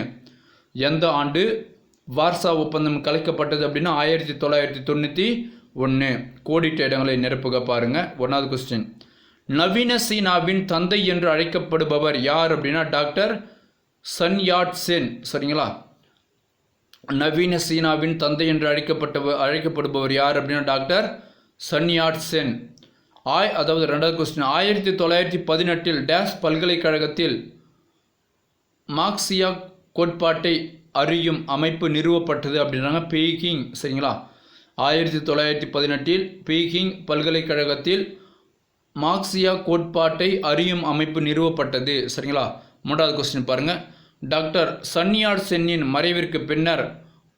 எந்த ஆண்டு வார்சா ஒப்பந்தம் கலைக்கப்பட்டது அப்படின்னா 1991. கோடிட்ட இடங்களை நிரப்புக பாருங்க. 1வது கொஸ்டின், நவீன சீனாவின் தந்தை என்று அழைக்கப்படுபவர் யார் அப்படின்னா டாக்டர் சன் யாட் சென். சரிங்களா, நவீன சீனாவின் தந்தை என்று அழைக்கப்படுபவர் யார் அப்படின்னா டாக்டர் சன் யாட் சென். அதாவது 2வது கொஸ்டின், 1918 டேஸ் பல்கலைக்கழகத்தில் மார்க்சிய கோட்பாட்டை அறியும் அமைப்பு நிறுவப்பட்டது அப்படின்றாங்க பீகிங். சரிங்களா, 1918 பீகிங் பல்கலைக்கழகத்தில் மார்க்சிய கோட்பாட்டை அறியும் அமைப்பு நிறுவப்பட்டது. சரிங்களா, 3வது கொஸ்டின் பாருங்கள். டாக்டர் சன் யாட் சென்னின் மறைவிற்கு பின்னர்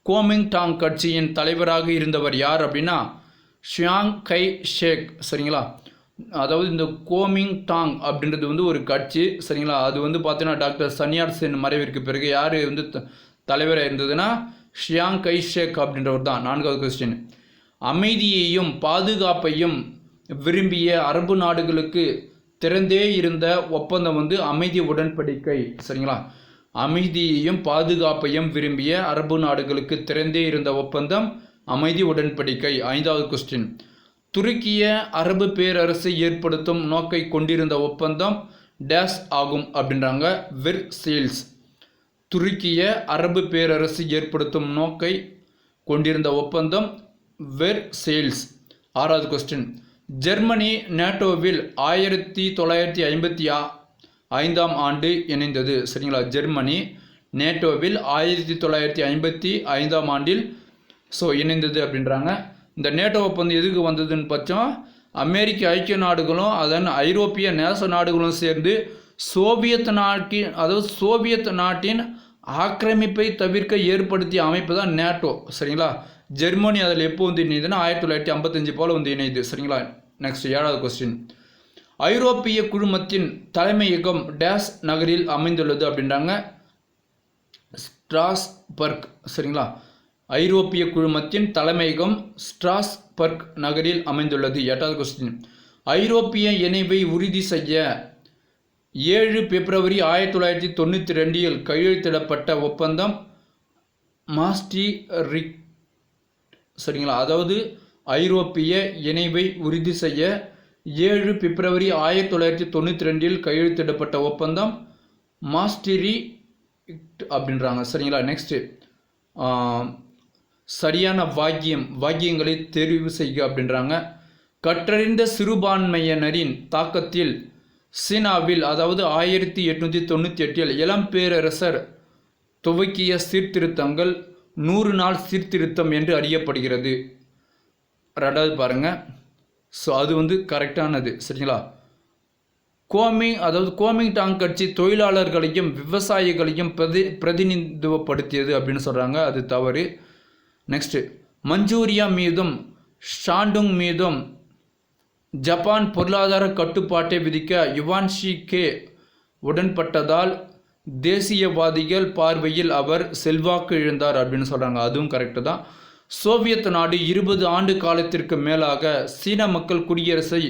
கோமிங்டாங் கட்சியின் தலைவராக இருந்தவர் யார் அப்படின்னா ஷியாங் கை ஷேக். சரிங்களா, அதாவது இந்த கோமிங்டாங் அப்படின்றது வந்து ஒரு கட்சி. சரிங்களா, அது வந்து பார்த்தீங்கன்னா டாக்டர் சன் யாட் சென் மறைவிற்கு பிறகு யார் வந்து தலைவராக இருந்ததுன்னா ஷியாங் கை ஷேக் அப்படின்றவர் தான். 4வது கொஸ்டின், அமைதியையும் பாதுகாப்பையும் விரும்பிய அரபு நாடுகளுக்கு திறந்தே இருந்த ஒப்பந்தம் வந்து அமைதி உடன்படிக்கை. சரிங்களா, அமைதியையும் பாதுகாப்பையும் விரும்பிய அரபு நாடுகளுக்கு திறந்தே இருந்த ஒப்பந்தம் அமைதி உடன்படிக்கை. 5வது கொஸ்டின், துருக்கிய அரபு பேரரசு ஏற்படுத்தும் நோக்கை கொண்டிருந்த ஒப்பந்தம் டேஸ் ஆகும் அப்படின்றாங்க வெர்சேல்ஸ். துருக்கிய அரபு பேரரசு ஏற்படுத்தும் நோக்கை கொண்டிருந்த ஒப்பந்தம் வெர்சேல்ஸ். 6வது கொஸ்டின், ஜெர்மனி நேட்டோவில் 1955 ஆண்டு இணைந்தது. சரிங்களா, ஜெர்மனி நேட்டோவில் 1955 ஆண்டில் இணைந்தது அப்படின்றாங்க. இந்த நேட்டோ ஒப்பந்தம் எதுக்கு வந்ததுன்னு பார்த்தோம், அமெரிக்க ஐக்கிய நாடுகளும் அதன் ஐரோப்பிய நேச நாடுகளும் சேர்ந்து சோவியத் நாட்டின் ஆக்கிரமிப்பை தவிர்க்க ஏற்படுத்திய அமைப்பு தான் நேட்டோ. சரிங்களா, ஜெர்மனி அதில் எப்போ வந்து இணையுதுன்னா 1955 போல் வந்து இணையுது. சரிங்களா, நெக்ஸ்ட் 7வது கொஸ்டின், ஐரோப்பிய குழுமத்தின் தலைமையகம் டேஸ் நகரில் அமைந்துள்ளது அப்படின்றாங்க ஸ்ட்ராஸ்பர்க். சரிங்களா, ஐரோப்பிய குழுமத்தின் தலைமையகம் ஸ்ட்ராஸ்பர்க் நகரில் அமைந்துள்ளது. 8வது கொஸ்டின், ஐரோப்பிய இணைவை உறுதி செய்ய 7 பிப்ரவரி 1992 கையெழுத்திடப்பட்ட ஒப்பந்தம் மாஸ்ட்ரிக்ட். சரிங்களா, அதாவது ஐரோப்பிய இணைவை உறுதி செய்ய 7 பிப்ரவரி 1992 கையெழுத்திடப்பட்ட ஒப்பந்தம் மாஸ்ட்ரி அப்படின்றாங்க. சரிங்களா. நெக்ஸ்ட்டு சரியான வாக்கியங்களை தெரிவு செய்க அப்படின்றாங்க. கற்றறிந்த சிறுபான்மையினரின் தாக்கத்தில் சீனாவில் அதாவது 1898 இளம் பேரரசர் துவக்கிய சீர்திருத்தங்கள் 100 நாள் சீர்திருத்தம் என்று அறியப்படுகிறது. ரெண்டாவது பாருங்க. ஸோ அது கரெக்டானது. சரிங்களா. குவாமின்டாங் கட்சி தொழிலாளர்களையும் விவசாயிகளையும் பிரதிநிதித்துவப்படுத்தியது அப்படின்னு சொல்கிறாங்க. அது தவறு. நெக்ஸ்ட்டு மஞ்சூரியா மீதும் ஷாண்டுங் மீதும் ஜப்பான் பொருளாதார கட்டுப்பாட்டை விதிக்க யுவான் ஷி கே உடன்பட்டதால் தேசியவாதிகள் பார்வையில் அவர் செல்வாக்கு இழந்தார் அப்படின்னு சொல்கிறாங்க. அதுவும் கரெக்டு தான். சோவியத் நாடு 20 ஆண்டு காலத்திற்கு மேலாக சீன மக்கள் குடியரசை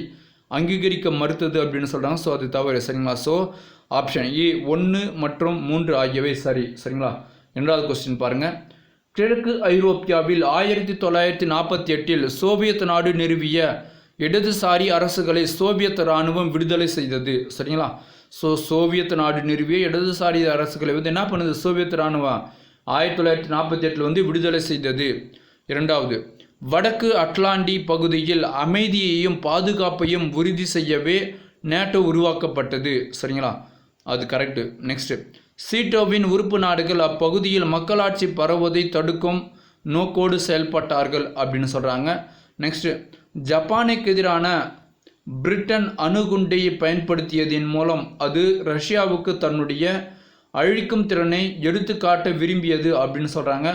அங்கீகரிக்க மறுத்தது அப்படின்னு சொல்கிறாங்க. ஸோ அது தவறு. சரிங்களா. ஸோ ஆப்ஷன் ஏ 1 மற்றும் 3 ஆகியவை சரி. சரிங்களா. இரண்டாவது கொஸ்டின் பாருங்கள். கிழக்கு ஐரோப்பியாவில் 1948 சோவியத் நாடு நிறுவிய இடதுசாரி அரசுகளை சோவியத் இராணுவம் விடுதலை செய்தது. சரிங்களா. ஸோ சோவியத் நாடு நிறுவிய இடதுசாரி அரசுகளை என்ன பண்ணுது சோவியத் இராணுவம் 1948 விடுதலை செய்தது. இரண்டாவது, வடக்கு அட்லாண்டி பகுதியில் அமைதியையும் பாதுகாப்பையும் உறுதி செய்யவே நேட்டோ உருவாக்கப்பட்டது. சரிங்களா. அது கரெக்டு. நெக்ஸ்ட், சீட்டோவின் உறுப்பு நாடுகள் அப்பகுதியில் மக்களாட்சி பரவுவதை தடுக்கும் நோக்கோடு செயல்பட்டார்கள் அப்படின்னு சொல்கிறாங்க. நெக்ஸ்ட்டு, ஜப்பானுக்கு எதிரான பிரிட்டன் அணுகுண்டை பயன்படுத்தியதன் மூலம் அது ரஷ்யாவுக்கு தன்னுடைய அழிக்கும் திறனை எடுத்துக்காட்ட விரும்பியது அப்படின்னு சொல்கிறாங்க.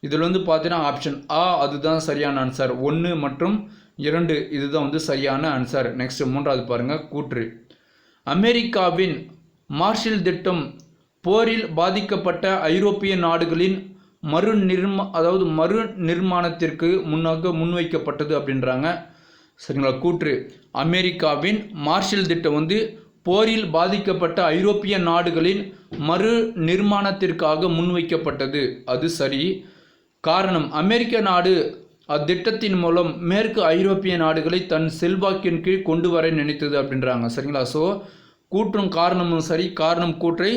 இதில் பார்த்தீங்கன்னா ஆப்ஷன் ஆ அதுதான் சரியான ஆன்சர். 1 மற்றும் 2 இதுதான் சரியான ஆன்சர். நெக்ஸ்ட் மூன்றாவது பாருங்கள். கூற்று. அமெரிக்காவின் மார்ஷல் திட்டம் போரில் பாதிக்கப்பட்ட ஐரோப்பிய நாடுகளின் மறு நிர்மாணத்திற்கு முன்வைக்கப்பட்டது அப்படின்றாங்க. சரிங்களா. கூற்று. அமெரிக்காவின் மார்ஷல் திட்டம் போரில் பாதிக்கப்பட்ட ஐரோப்பிய நாடுகளின் மறு நிர்மாணத்திற்காக முன்வைக்கப்பட்டது. அது சரி. காரணம், அமெரிக்க நாடு அத்திட்டத்தின் மூலம் மேற்கு ஐரோப்பிய நாடுகளை தன் செல்வாக்கின் கீழ் கொண்டு வர நினைத்தது அப்படின்றாங்க. சரிங்களா. ஸோ கூற்றும் காரணமும் சரி, காரணம் கூற்றை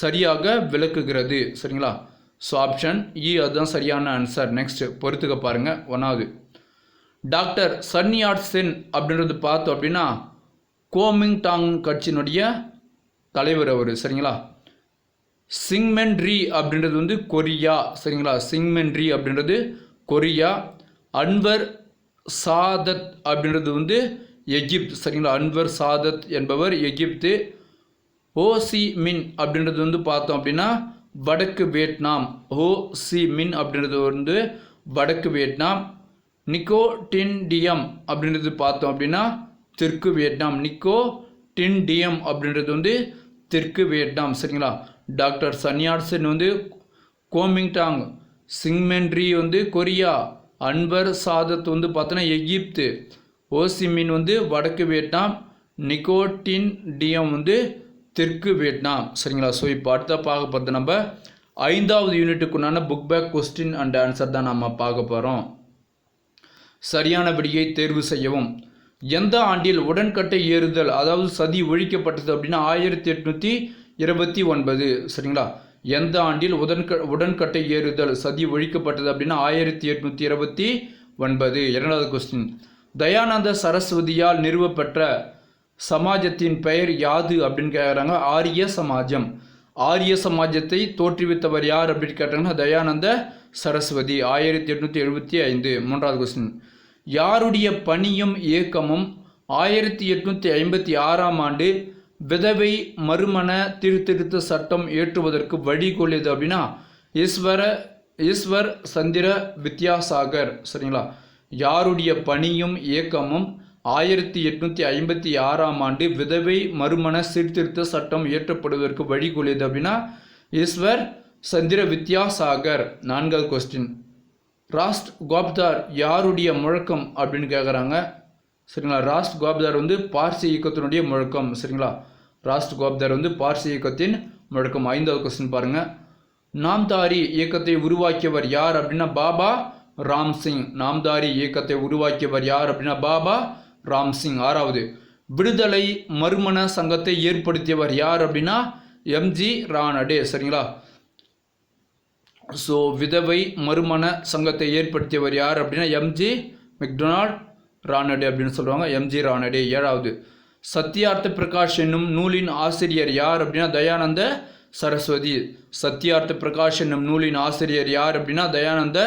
சரியாக விளக்குகிறது. சரிங்களா. ஸோ ஆப்ஷன் இ அதுதான் சரியான ஆன்சர். நெக்ஸ்ட் பொறுத்துக்க பாருங்கள். 1வது, டாக்டர் சன் யாட் சென் அப்படின்றது பார்த்தோம் அப்படின்னா குவாமின்டாங் கட்சியினுடைய தலைவர் அவர். சரிங்களா. சிங்மென் ரீ அப்படின்றது கொரியா. சரிங்களா. சிங்மென் ரீ அப்படின்றது கொரியா. அன்வர் சாதத் அப்படின்றது எகிப்து. சரிங்களா. அன்வர் சாதத் என்பவர் எகிப்து. ஓசி மின் அப்படின்றது பார்த்தோம் அப்படின்னா வடக்கு வியட்நாம். ஓசி மின் அப்படின்றது வடக்கு வியட்நாம். நிக்கோ டின்டியம் அப்படின்றது பார்த்தோம் அப்படின்னா தெற்கு வியட்நாம். நிக்கோ டின்டியம் அப்படின்றது தெற்கு வியட்நாம். சரிங்களா. Doctor Sun Yat Sen Kuomintang, Syngman Rhee Korea, Anwar Sadat பார்த்தோன்னா எகிப்து, ஓசிமின் வடக்கு வியட்நாம், நிக்கோட்டின் டியம் தெற்கு வியட்நாம். சரிங்களா. ஸோ இப்போ அடுத்த பார்க்க போகிறது நம்ம 5வது யூனிட்டுக்குண்டான book back question and answer தான் நம்ம பார்க்க போகிறோம். சரியான விடையை தேர்வு செய்யவும். எந்த ஆண்டில் உடன்கட்டை ஏறுதல் அதாவது சதி ஒழிக்கப்பட்டது அப்படின்னா 1829. சரிங்களா. எந்த ஆண்டில் உடன்கட்டை ஏறுதல் சதி ஒழிக்கப்பட்டது அப்படின்னா 1829. இரண்டாவது கொஸ்டின், தயானந்த சரஸ்வதியால் நிறுவப்பெற்ற சமாஜத்தின் பெயர் யாது அப்படின்னு கேட்குறாங்க. ஆரிய சமாஜம். ஆரிய சமாஜத்தை தோற்றுவித்தவர் யார் அப்படின்னு கேட்டாங்கன்னா தயானந்த சரஸ்வதி. 1875. மூன்றாவது கொஸ்டின், யாருடைய பணியும் இயக்கமும் 1856 ஆண்டு விதவை மறுமண சீர்திருத்த சட்டம் ஏற்றுவதற்கு வழிகோலியது அப்படின்னா ஈஸ்வர் சந்திர வித்யாசாகர். சரிங்களா. யாருடைய பணியும் இயக்கமும் 1856 ஆண்டு விதவை மறுமண சீர்திருத்த சட்டம் இயற்றப்படுவதற்கு வழிகோலியது அப்படின்னா ஈஸ்வர் சந்திர வித்யாசாகர். நான்காவது கொஸ்டின், ராஸ்ட் கோப்தார் யாருடைய முழக்கம் அப்படின்னு கேட்குறாங்க. சரிங்களா. ராஸ்ட் கோப்தார் பார்சி இயக்கத்தினுடைய முழக்கம். சரிங்களா. ராஸ்ட் கோப்தார் பார்சி இயக்கத்தின் முழக்கம். 5வது கொஸ்டின் பாருங்கள். நாம்தாரி இயக்கத்தை உருவாக்கியவர் யார் அப்படின்னா பாபா ராம்சிங். நாம்தாரி இயக்கத்தை உருவாக்கியவர் யார் அப்படின்னா பாபா ராம்சிங். 6வது, விடுதலை மறுமண சங்கத்தை ஏற்படுத்தியவர் யார் அப்படின்னா எம்ஜி ரானடே. சரிங்களா? ஸோ விதவை மறுமண சங்கத்தை ஏற்படுத்தியவர் யார் அப்படின்னா எம்ஜி மெக்டொனால்ட் ரானடே அப்படின்னு சொல்லுவாங்க. எம்ஜி ரானடே. 7வது, சத்யார்த்த பிரகாஷ் என்னும் நூலின் ஆசிரியர் யார் அப்படின்னா தயானந்த சரஸ்வதி. சத்யார்த்த பிரகாஷ் என்னும் நூலின் ஆசிரியர் யார் அப்படின்னா தயானந்த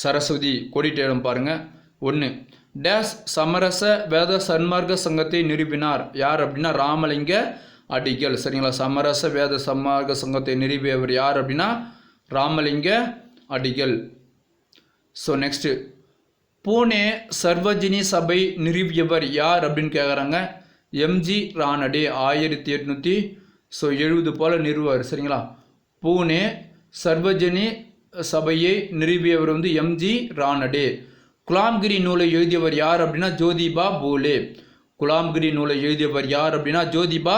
சரஸ்வதி. கோடிட்டேடம் பாருங்க. 1, டேஸ் சமரச வேத சன்மார்க்க சங்கத்தை நிறுவினார் யார் அப்படின்னா ராமலிங்க அடிகள். சரிங்களா? சமரச வேத சன்மார்க்க சங்கத்தை நிறுவியவர் யார் அப்படின்னா ராமலிங்க அடிகள். ஸோ நெக்ஸ்ட்டு, பூனே சர்வஜினி சபை நிறுவியவர் யார் அப்படின்னு கேட்குறாங்க. எம்ஜி ரானடே. 1870 போல் நிறுவார். சரிங்களா? பூனே சர்வஜனி சபையை நிறுவியவர் வந்து எம்ஜி ரானடே. குலாம்கிரி நூலை எழுதியவர் யார் அப்படின்னா ஜோதிபா பூலே. குலாம்கிரி நூலை எழுதியவர் யார் அப்படின்னா ஜோதிபா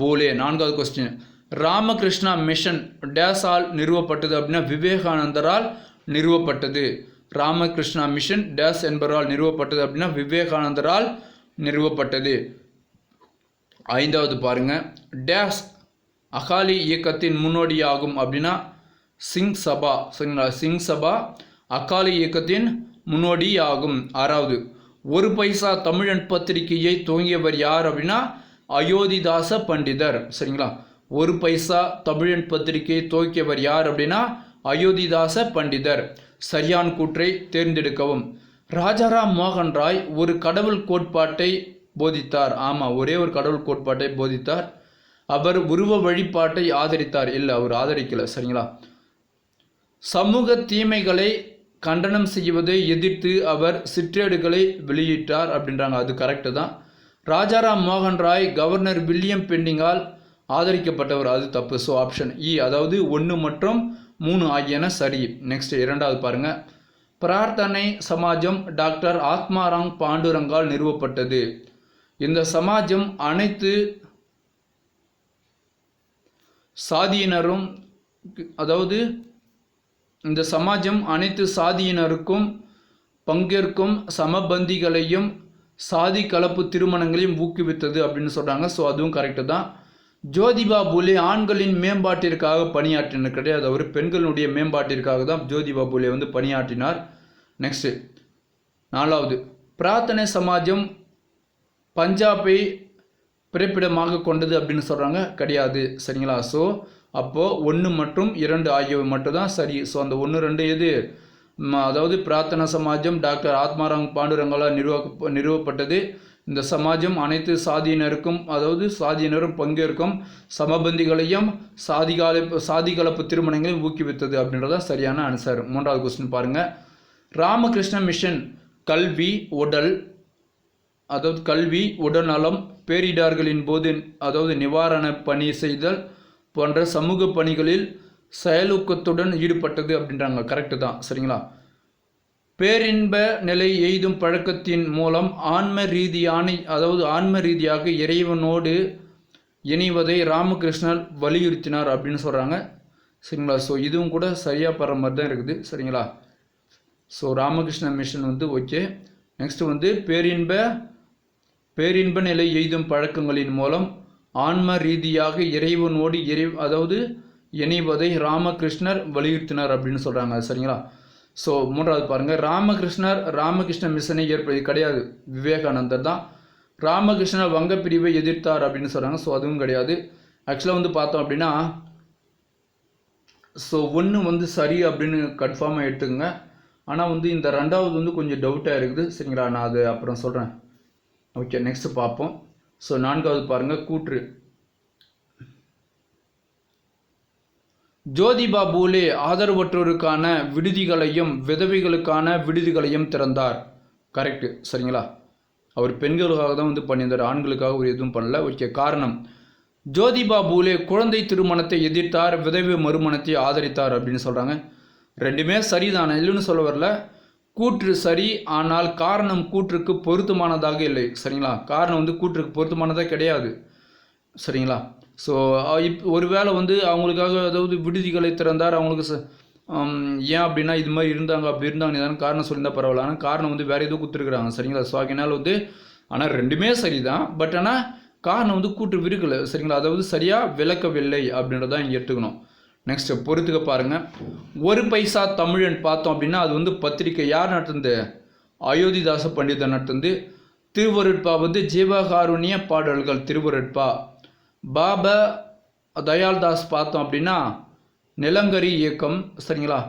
பூலே. 4வது கொஸ்டின், ராமகிருஷ்ணா மிஷன் டேஸால் நிறுவப்பட்டது அப்படின்னா விவேகானந்தரால் நிறுவப்பட்டது. ராமகிருஷ்ணா மிஷன் டேஸ் என்பவரால் நிறுவப்பட்டது அப்படின்னா விவேகானந்தரால் நிறுவப்பட்டது. 5வது பாருங்க, டேஸ் அகாலி இயக்கத்தின் முன்னோடியாகும் அப்படின்னா சிங் சபா. சரிங்களா? சிங் சபா அகாலி இயக்கத்தின் முன்னோடியாகும். 6வது, ஒரு பைசா தமிழன் பத்திரிகையை துவங்கியவர் யார் அப்படின்னா அயோத்திதாச பண்டிதர். சரிங்களா? ஒரு பைசா தமிழன் பத்திரிகையை துவக்கியவர் யார் அப்படின்னா அயோத்திதாச பண்டிதர். சரியான கூற்றை தேர்ந்தெடுக்கவும். ராஜாராம் மோகன் ராய் ஒரு கடவுள் கோட்பாட்டை போதித்தார். ஆமாம், ஒரே ஒரு கடவுள் கோட்பாட்டை போதித்தார். அவர் உருவ வழிபாட்டை ஆதரித்தார். இல்லை, அவர் ஆதரிக்கலை. சரிங்களா? சமூக தீமைகளை கண்டனம் செய்வதை எதிர்த்து அவர் சிற்றேடுகளை வெளியிட்டார் அப்படின்றாங்க. அது கரெக்டு தான். ராஜாராம் மோகன் ராய் கவர்னர் வில்லியம் பெண்டிங்கால் ஆதரிக்கப்பட்டவர். அது தப்பு. ஸோ ஆப்ஷன் இ, அதாவது 1 மற்றும் 3 ஆகியன சரி. நெக்ஸ்ட் 2வது பாருங்க, பிரார்த்தனை சமாஜம் டாக்டர் ஆத்மாராம் பாண்டுரங்கால் நிறுவப்பட்டது. இந்த சமாஜம் அனைத்து சாதியினரும், அதாவது இந்த சமாஜம் அனைத்து சாதியினருக்கும் பங்கேற்கும் சமபந்திகளையும் சாதி கலப்பு திருமணங்களையும் ஊக்குவித்தது அப்படின்னு சொல்கிறாங்க. ஸோ அதுவும் கரெக்டு தான். ஜோதிபா பூலே ஆண்களின் மேம்பாட்டிற்காக பணியாற்றினார். கிடையாது, அவர் பெண்களுடைய மேம்பாட்டிற்காக தான் ஜோதிபா பூலே வந்து பணியாற்றினார். நெக்ஸ்ட்டு 4வது, பிரார்த்தனை சமாஜம் பஞ்சாபை பிறப்பிடமாக கொண்டது அப்படின்னு சொல்கிறாங்க. கிடையாது. சரிங்களா? ஸோ அப்போது 1 மற்றும் 2 ஆகியவை மட்டும்தான் சரி. ஸோ அந்த 1, 2 எது? அதாவது பிரார்த்தனை சமாஜம் டாக்டர் ஆத்மாராம் பாண்டுரங்கால் நிறுவப்பட்டது. இந்த சமாஜம் அனைத்து சாதியினருக்கும், அதாவது சாதியினரும் பங்கேற்கும் சமபந்திகளையும் சாதி கலப்பு திருமணங்களையும் ஊக்குவித்தது அப்படின்றதான் சரியான ஆன்சர். 3வது கொஸ்டின் பாருங்கள், ராமகிருஷ்ண மிஷன் கல்வி உடல் நலம் பேரிடர்களின் போது, அதாவது நிவாரண பணி செய்தல் போன்ற சமூக பணிகளில் செயலூக்கத்துடன் ஈடுபட்டது அப்படின்றாங்க. கரெக்டு தான். சரிங்களா? பேரின்ப நிலை எய்தும் பழக்கத்தின் மூலம் ஆன்ம ரீதியாக இறைவனோடு இணைவதை ராமகிருஷ்ணர் வலியுறுத்தினார் அப்படின்னு சொல்கிறாங்க. சரிங்களா? ஸோ இதுவும் கூட சரியாக படுற மாதிரி தான் இருக்குது. சரிங்களா? ஸோ ராமகிருஷ்ண மிஷன் வந்து ஓகே. நெக்ஸ்ட் வந்து பேரின்ப நிலை எய்தும் பழக்கங்களின் மூலம் ஆன்ம ரீதியாக இறைவனோடு இணைவதை ராமகிருஷ்ணர் வலியுறுத்தினார் அப்படின்னு சொல்கிறாங்க. சரிங்களா? ஸோ 3வது பாருங்கள், ராமகிருஷ்ண மிஷனை ஏற்படுத்தி கிடையாது, விவேகானந்தர் தான். ராமகிருஷ்ணர் வங்க பிரிவை எதிர்த்தார் அப்படின்னு சொல்கிறாங்க. ஸோ அதுவும் கிடையாது. ஆக்சுவலாக வந்து பார்த்தோம் அப்படின்னா ஸோ 1 வந்து சரி அப்படின்னு கன்ஃபார்மாக எடுத்துக்கோங்க. ஆனால் வந்து இந்த 2வது வந்து கொஞ்சம் டவுட்டாக இருக்குது. சரிங்களா? நான் அது அப்புறம் சொல்கிறேன். ஓகே, நெக்ஸ்ட் பார்ப்போம். ஸோ 4வது பாருங்கள், கூற்று. ஜோதிபா பூலே ஆதரவற்றோருக்கான விடுதிகளையும் விதவைகளுக்கான விடுதிகளையும் திறந்தார். கரெக்டு. சரிங்களா? அவர் பெண்களுக்காக தான் வந்து பண்ணியிருந்தார், ஆண்களுக்காக ஒரு எதுவும் பண்ணல. ஓகே, காரணம், ஜோதிபா பூலே குழந்தை திருமணத்தை எதிர்த்தார், விதவை மறுமணத்தை ஆதரித்தார் அப்படின்னு சொல்கிறாங்க. 2மே சரிதானே, இல்லைன்னு சொல்ல வரல. கூற்று சரி, ஆனால் காரணம் கூற்றுக்கு பொருத்தமானதாக இல்லை. சரிங்களா? காரணம் வந்து கூற்றுக்கு பொருத்தமானதாக கிடையாது. சரிங்களா? ஸோ ஒருவேளை வந்து அவங்களுக்காக, அதாவது விடுதிகளை திறந்தார், அவங்களுக்கு ஏன் அப்படின்னா அப்படி இருந்தாங்க ஏதாவது காரணம் சொல்லியிருந்தால் பரவாயில்ல. ஆனால் காரணம் வந்து வேறு எதுவும் கொடுத்துருக்குறாங்க. சரிங்களா? ஸோ அதனால் வந்து ஆனால் ரெண்டுமே சரிதான். பட் ஆனால் காரணம் வந்து கூற்று விரிக்கலை சரிங்களா, அதாவது சரியாக விளக்கவில்லை அப்படின்றதான் இங்கே எடுத்துக்கணும். நெக்ஸ்ட் பொறுத்துக்க பாருங்கள். ஒரு பைசா தமிழன் பார்த்தோம் அப்படின்னா அது வந்து பத்திரிக்கை யார் நடத்துது? அயோத்திதாச பண்டிதர் நடத்துது. திருவருட்பா வந்து ஜீவகாருண்ய பாடல்கள் திருவருட்பா. பாப தயால்தாஸ் பார்த்தோம் அப்படின்னா நிலங்கரி இயக்கம் சரிங்களா.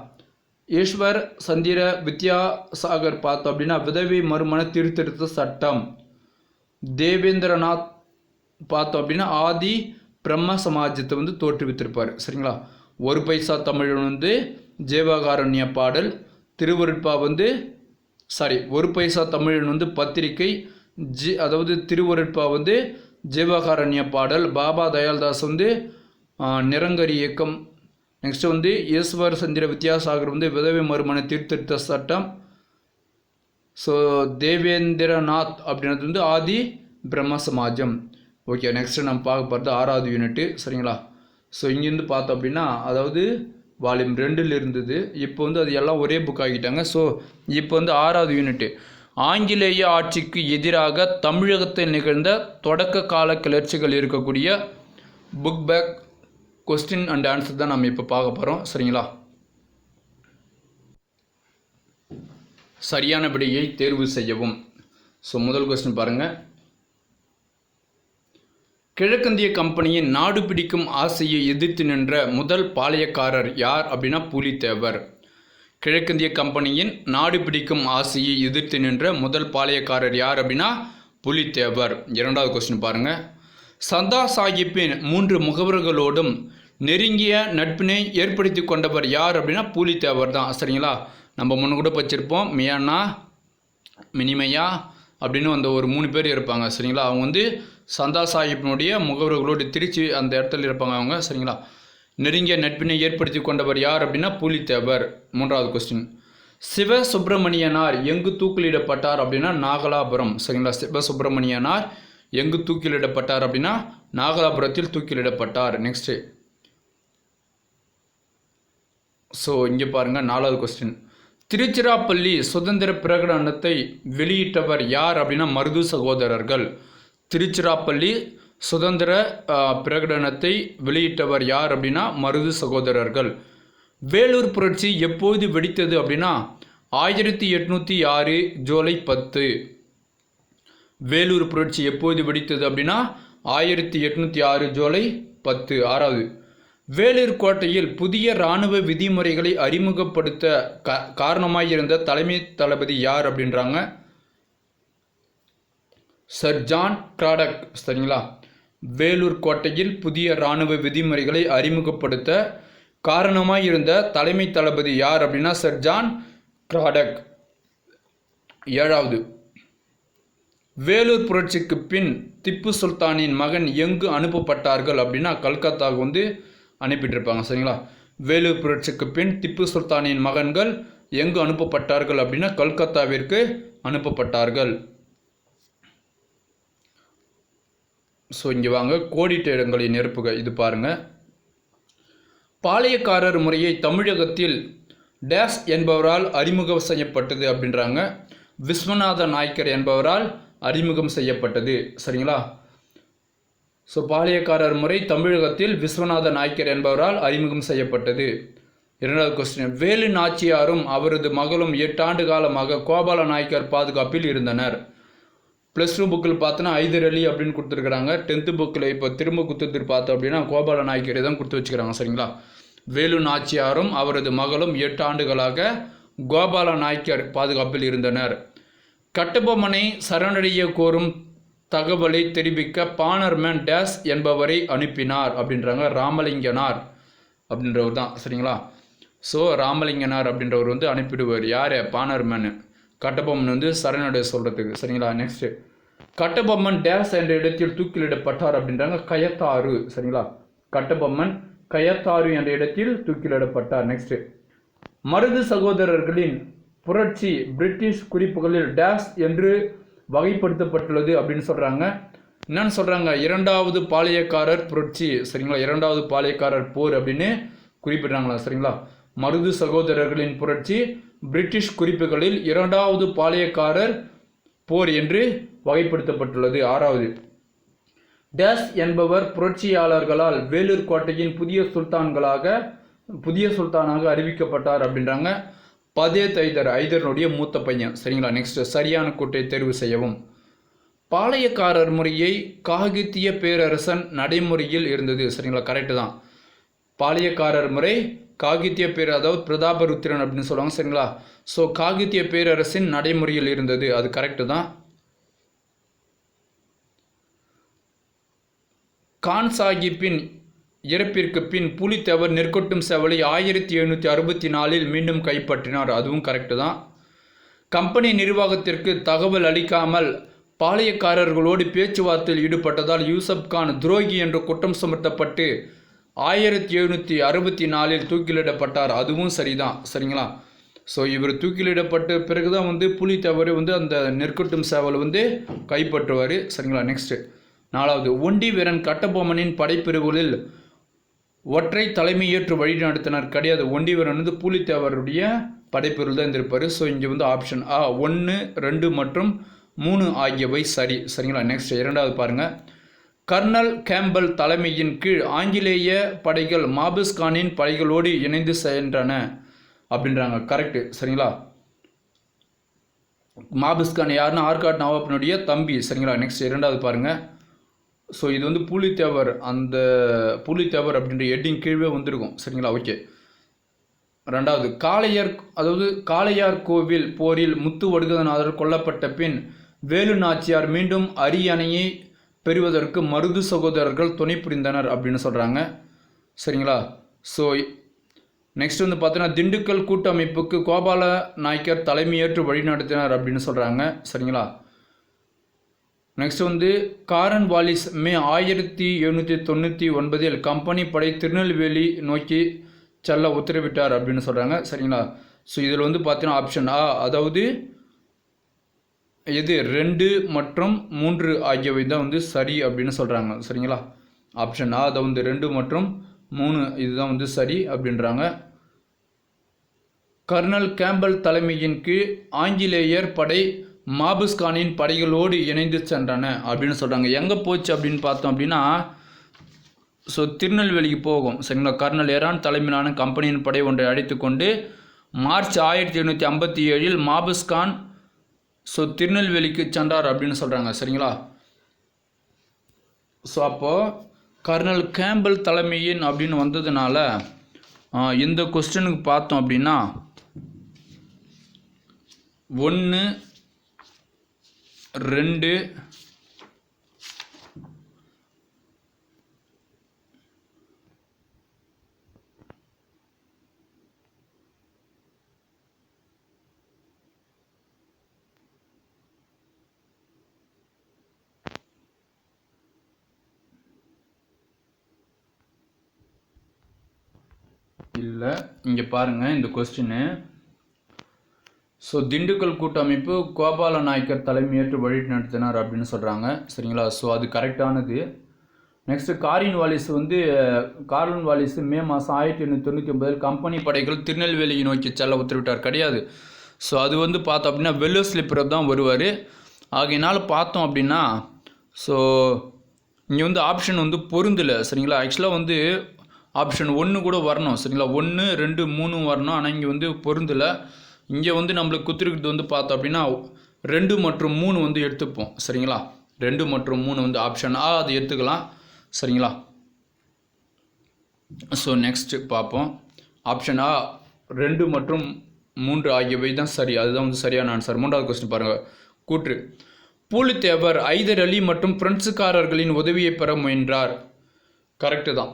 ஈஸ்வர் சந்திர வித்யாசாகர் பார்த்தோம் அப்படின்னா விதவை மறுமண திருத்திருத்த சட்டம். தேவேந்திரநாத் பார்த்தோம் அப்படின்னா ஆதி பிரம்ம சமாஜத்தை வந்து தோற்றுவித்திருப்பார் சரிங்களா. ஒரு பைசா தமிழன் வந்து ஜீவகாருண்ய பாடல். திருவருட்பா வந்து ஒரு பைசா தமிழன் வந்து பத்திரிகை. அதாவது திருவருட்பா வந்து ஜீவகாருண்ய பாடல். பாபா தயால்தாஸ் வந்து நிரங்கரி இயக்கம். நெக்ஸ்ட் வந்து ஈஸ்வர் சந்திர வித்யாசாகர் வந்து விதவை மறுமண தீர்த்திருத்த சட்டம். ஸோ தேவேந்திரநாத் அப்படின்றது வந்து ஆதி பிரம்ம சமாஜம். ஓகே, நெக்ஸ்ட் நம்ம பார்க்க போகிறது 6வது யூனிட்டு சரிங்களா. ஸோ இங்கேருந்து பார்த்தோம் அப்படின்னா அதாவது வால்யூம் 2ல் இருந்தது, இப்போ வந்து அது எல்லாம் ஒரே புக் ஆகிட்டாங்க. ஸோ இப்போ வந்து 6வது யூனிட்டு ஆங்கிலேய ஆட்சிக்கு எதிராக தமிழகத்தில் நிகழ்ந்த தொடக்க கால கிளர்ச்சிகள் இருக்கக்கூடிய book back question and answer தான் நம்ம இப்போ பார்க்க போகிறோம் சரிங்களா. சரியான விடையை தேர்வு செய்யவும். ஸோ முதல் கொஸ்டின் பாருங்கள். கிழக்கிந்திய கம்பெனியின் நாடு பிடிக்கும் ஆசையை எதிர்த்து நின்ற முதல் பாளையக்காரர் யார் அப்படின்னா பூலித்தேவர். கிழக்கிந்திய கம்பெனியின் நாடு பிடிக்கும் ஆசையை எதிர்த்து நின்ற முதல் பாளையக்காரர் யார் அப்படின்னா பூலித்தேவர். 2வது கொஸ்டின் பாருங்கள். சந்தா சாஹிப்பின் 3 முகவர்களோடும் நெருங்கிய நட்பினை ஏற்படுத்தி கொண்டவர் யார் அப்படின்னா பூலித்தேவர் தான் சரிங்களா. நம்ம முன்ன கூட படிச்சிருப்போம், மியானா மினிமையா அப்படின்னு அந்த ஒரு 3 பேர் இருப்பாங்க சரிங்களா. அவங்க வந்து சந்தா சாஹிப்பினுடைய முகவர்களோடு திருச்சி அந்த இடத்துல இருப்பாங்க அவங்க சரிங்களா. நெருங்கிய நட்பினை ஏற்படுத்தி கொண்டவர் யார் அப்படின்னா பூலித்தேவர். 3வது கொஸ்டின். சிவ சுப்பிரமணியனார் எங்கு தூக்கிலிடப்பட்டார் அப்படின்னா நாகலாபுரம் சரிங்களா. சிவ சுப்பிரமணியனார் எங்கு தூக்கிலிடப்பட்டார் அப்படின்னா நாகலாபுரத்தில் தூக்கிலிடப்பட்டார். நெக்ஸ்ட்டு ஸோ இங்கே பாருங்கள் 4வது கொஸ்டின். திருச்சிராப்பள்ளி சுதந்திர பிரகடனத்தை வெளியிட்டவர் யார் அப்படின்னா மருது சகோதரர்கள். திருச்சிராப்பள்ளி சுதந்திர பிரகடனத்தை வெளியிட்டவர் யார் அப்படின்னா மருது சகோதரர்கள். வேலூர் புரட்சி எப்போது வெடித்தது அப்படின்னா 1806 ஜூலை 10. வேலூர் புரட்சி எப்போது வெடித்தது அப்படின்னா 1806 ஜூலை 10. 6வது. வேலூர் கோட்டையில் புதிய இராணுவ விதிமுறைகளை அறிமுகப்படுத்த காரணமாயிருந்த தலைமை தளபதி யார் அப்படின்றாங்க சர் ஜான் கிராடக் சரிங்களா. வேலூர் கோட்டையில் புதிய இராணுவ விதிமுறைகளை அறிமுகப்படுத்த காரணமாக இருந்த தலைமை தளபதி யார் அப்படின்னா சர் ஜான் கிராடக். 7வது. வேலூர் புரட்சிக்கு பின் திப்பு சுல்தானின் மகன் எங்கு அனுப்பப்பட்டார்கள் அப்படின்னா கல்கத்தாவுக்கு வந்து அனுப்பிட்டிருப்பாங்க சரிங்களா. வேலூர் புரட்சிக்கு பின் திப்பு சுல்தானின் மகன்கள் எங்கு அனுப்பப்பட்டார்கள் அப்படின்னா கல்கத்தாவிற்கு அனுப்பப்பட்டார்கள். ஸோ இங்கே வாங்க, கோடிட்ட இடங்களை நிரப்புக. இது பாருங்கள். பாளையக்காரர் முறையை தமிழகத்தில் டேஸ் என்பவரால் அறிமுகம் செய்யப்பட்டது அப்படின்றாங்க விஸ்வநாத நாயக்கர் என்பவரால் அறிமுகம் செய்யப்பட்டது சரிங்களா. ஸோ பாளையக்காரர் முறை தமிழகத்தில் விஸ்வநாத நாயக்கர் என்பவரால் அறிமுகம் செய்யப்பட்டது. 2வது கொஸ்டின். வேலு நாச்சியாரும் அவரது மகளும் 8 ஆண்டு காலமாக கோபால நாயக்கர் பாதுகாப்பில் இருந்தனர். +2 புக்கில் பார்த்தோன்னா ஐதர் அலி அப்படின்னு கொடுத்துருக்குறாங்க. 10th புக்கில் இப்போ திரும்ப குத்துட்டு பார்த்தோம் அப்படின்னா கோபால நாயக்கரை தான் கொடுத்து வச்சுக்கிறாங்க சரிங்களா. வேலு நாச்சியாரும் அவரது மகளும் 8 ஆண்டுகளாக கோபால நாயக்கர் பாதுகாப்பில் இருந்தனர். கட்டபொம்மனை சரணடைய கோரும் தகவலை தெரிவிக்க பானர்மேன் டேஸ் என்பவரை அனுப்பினார் அப்படின்றாங்க ராமலிங்கனார் அப்படின்றவர் தான் சரிங்களா. ஸோ ராமலிங்கனார் அப்படின்றவர் வந்து அனுப்பிடுவார் யார் பானர்மேனு கட்டபொம்மன் வந்து சரணடைய சொல்கிறதுக்கு சரிங்களா. நெக்ஸ்ட்டு கட்டபொம்மன் டேஸ் என்ற இடத்தில் தூக்கிலிடப்பட்டார் அப்படின்றாங்க கயத்தாறு சரிங்களா. கட்டபொம்மன் கயத்தாறு என்ற இடத்தில் தூக்கிலிடப்பட்டார். நெக்ஸ்ட்டு மருது சகோதரர்களின் புரட்சி பிரிட்டிஷ் குறிப்புகளில் டேஸ் என்று வகைப்படுத்தப்பட்டுள்ளது அப்படின்னு சொல்கிறாங்க. என்னன்னு சொல்கிறாங்க 2வது பாளையக்காரர் புரட்சி சரிங்களா. 2வது பாளையக்காரர் போர் அப்படின்னு குறிப்பிட்றாங்களா சரிங்களா. மருது சகோதரர்களின் புரட்சி பிரிட்டிஷ் குறிப்புகளில் 2வது பாளையக்காரர் போர் என்று வகைப்படுத்தப்பட்டுள்ளது. 6வது, டேஸ் என்பவர் புரட்சியாளர்களால் வேலூர் கோட்டையின் புதிய சுல்தானாக அறிவிக்கப்பட்டார் அப்படின்றாங்க. பதேத் ஐதருடைய மூத்த பையன். சரிங்களா. நெக்ஸ்ட், சரியான கூட்டை தேர்வு செய்யவும். பாளையக்காரர் முறையை காகித்திய பேரரசன் நடைமுறையில் இருந்தது. சரிங்களா, கரெக்டு தான். பாளையக்காரர் முறை காகித்திய அதாவது பிரதாபருத்திரன் அப்படின்னு சொல்லுவாங்க. சரிங்களா. ஸோ காகித்திய பேரரசின் நடைமுறையில் இருந்தது, அது கரெக்டு தான். கான் சாஹிப்பின் இறப்பிற்கு பின் புலித்தேவர் நெற்கொட்டும் சேவலை 1764 மீண்டும் கைப்பற்றினார், அதுவும் கரெக்டு தான். கம்பெனி நிர்வாகத்திற்கு தகவல் அளிக்காமல் பாளையக்காரர்களோடு பேச்சுவார்த்தையில் ஈடுபட்டதால் யூசப் கான் துரோகி என்று குற்றம் சுமத்தப்பட்டு 1764 தூக்கிலிடப்பட்டார், அதுவும் சரிதான். சரிங்களா. ஸோ இவர் தூக்கிலிடப்பட்ட பிறகு தான் புலித்தேவர் அந்த நெற்கொட்டும் சேவலை கைப்பற்றுவார். சரிங்களா. நெக்ஸ்ட்டு, 4வது, ஒண்டி வீரன் கட்டபொம்மனின் படைப்பிரிவுகளில் ஒற்றை தலைமையேற்று வழி நடத்தினார். கிடையாது. ஒண்டி வீரன் புலித்தேவருடைய படைப்பிரிவில் தான் இருந்திருப்பார். ஸோ இங்கே ஆப்ஷன் ஆ 1, 2 மற்றும் 3 ஆகியவை சரி. சரிங்களா. நெக்ஸ்ட், 2வது பாருங்கள். கர்னல் கேம்பல் தலைமையின் கீழ் ஆங்கிலேய படைகள் மாபிஸ் கானின் படைகளோடு இணைந்து சென்றன அப்படின்றாங்க. கரெக்டு. சரிங்களா. மாபிஸ் கான் யாருன்னா ஆர்காட் நவாபினுடைய தம்பி. சரிங்களா. நெக்ஸ்ட், 2வது பாருங்கள். ஸோ இது புலித்தேவர், அந்த புலித்தேவர் அப்படின்ற ஹெட்டிங் கீழே வந்திருக்கும். சரிங்களா. ஓகே. 2வது, காளையார் கோவில் போரில் முத்து வடுகநாதர் கொல்லப்பட்ட பின் வேலு நாச்சியார் மீண்டும் அரியணையை பெறுவதற்கு மருது சகோதரர்கள் துணை புரிந்தனர் அப்படின்னு சொல்கிறாங்க. சரிங்களா. ஸோ நெக்ஸ்ட் பார்த்தீங்கன்னா திண்டுக்கல் கூட்டமைப்புக்கு கோபால நாயக்கர் தலைமையேற்று வழிநடத்தினார் அப்படின்னு சொல்கிறாங்க. சரிங்களா. நெக்ஸ்ட் காரன் வாலிஸ் மே 1799 கம்பெனி படை திருநெல்வேலி நோக்கி செல்ல உத்தரவிட்டார் அப்படின்னு சொல்கிறாங்க. சரிங்களா. ஸோ இதில் பார்த்தீங்கன்னா ஆப்ஷன் ஆ, அதாவது இது 2 மற்றும் 3 ஆகியவை தான் சரி அப்படின்னு சொல்கிறாங்க. சரிங்களா. ஆப்ஷன் ஆ, அதாவது 2 மற்றும் 3 இதுதான் சரி அப்படின்றாங்க. கர்னல் கேம்பல் தலைமையின் கீழ் ஆங்கிலேயர் படை மாபிஸ் கானின் படைகளோடு இணைந்து சென்றன அப்படின்னு சொல்கிறாங்க. எங்கே போச்சு அப்படின்னு பார்த்தோம் அப்படின்னா, ஸோ திருநெல்வேலிக்கு போகும். சரிங்களா. கர்னல் எரான் தலைமையிலான கம்பெனியின் படை ஒன்றை அழைத்து கொண்டு மார்ச் 1757 மாபிஸ் கான் ஸோ திருநெல்வேலிக்கு சென்றார் அப்படின்னு சொல்கிறாங்க. சரிங்களா. ஸோ அப்போது கர்னல் கேம்பல் தலைமையின் அப்படின்னு வந்ததுனால இந்த கொஸ்டினுக்கு பார்த்தோம் அப்படின்னா 1, 2 இல்லை. இங்கே பாருங்கள் இந்த கொஸ்டின்னு. ஸோ திண்டுக்கல் கூட்டமைப்பு கோபால நாயக்கர் தலைமையேற்று வழி நடத்தினார் அப்படின்னு சொல்கிறாங்க. சரிங்களா. ஸோ அது கரெக்டானது. நெக்ஸ்ட்டு காரின் வாலிஸ் மே மாதம் 1899 கம்பெனி படைகள் திருநெல்வேலியை நோக்கி செல்ல உத்தரவிட்டார். கிடையாது. ஸோ அது பார்த்தோம் அப்படின்னா வெள்ளோ ஸ்லிப்பர் தான் வருவார். ஆகையினால் பார்த்தோம் அப்படின்னா ஸோ இங்கே ஆப்ஷன் பொருந்தலை. சரிங்களா. ஆக்சுவலாக ஆப்ஷன் 1 கூட வரணும். சரிங்களா. 1, 2, 3 வரணும். ஆனால் இங்கே பொருந்தலை. இங்கே நம்மளுக்கு குத்துருக்கிறது பார்த்தோம் அப்படின்னா 2 மற்றும் 3 எடுத்துப்போம். சரிங்களா. 2 மற்றும் 3 ஆப்ஷன் ஆ அது எடுத்துக்கலாம். சரிங்களா. ஸோ நெக்ஸ்ட்டு பார்ப்போம். ஆப்ஷன் ஆ 2 மற்றும் 3 ஆகியவை தான் சரி. அதுதான் சரியான ஆன்சர். 3வது கொஸ்டின் பாருங்கள். கூற்று. பூலித்தேவர் ஐதர் அலி மற்றும் பிரெஞ்சுக்காரர்களின் உதவியை பெற முயன்றார். கரெக்டு தான்.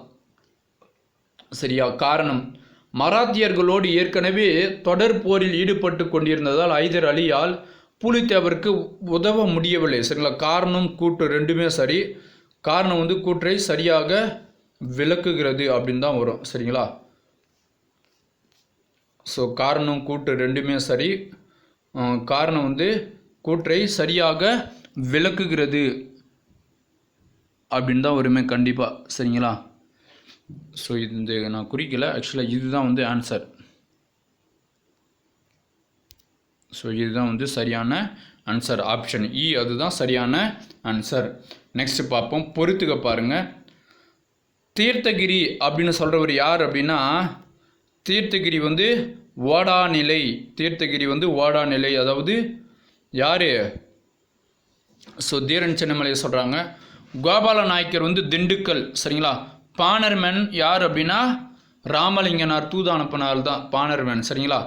சரியா. காரணம், மராத்தியர்களோடு ஏற்கனவே தொடர் போரில் ஈடுபட்டு கொண்டிருந்ததால் ஐதர் அலியால் பூலித்தேவருக்கு உதவ முடியவில்லை. சரிங்களா. காரணம் கூற்று ரெண்டுமே சரி. காரணம் கூற்றை சரியாக விளக்குகிறது அப்படின்னு தான் வரும். சரிங்களா. ஸோ காரணம் கூற்று ரெண்டுமே சரி. காரணம் கூற்றை சரியாக விளக்குகிறது அப்படின்னு தான் வருமே கண்டிப்பாக. சரிங்களா. ஸோ இது நான் குறிக்கல. ஆக்சுவலாக இதுதான் ஆன்சர். ஸோ இதுதான் வந்து சரியான ஆன்சர். ஆப்ஷன் இ அதுதான் சரியான ஆன்சர். நெக்ஸ்ட் பார்ப்போம். பொறுத்துக்க பாருங்கள். தீர்த்தகிரி அப்படின்னு சொல்கிறவர் யார் அப்படின்னா, தீர்த்தகிரி வந்து ஓடாநிலை. தீர்த்தகிரி வந்து ஓடாநிலை. அதாவது யார்? ஸோ தீரன் சின்னமலையை சொல்கிறாங்க. கோபால நாயக்கர் வந்து திண்டுக்கல். சரிங்களா. பாணர்மேன் யார் அப்படின்னா ராமலிங்கனார் தூது அனுப்பினார் தான் பாணர்மேன். சரிங்களா.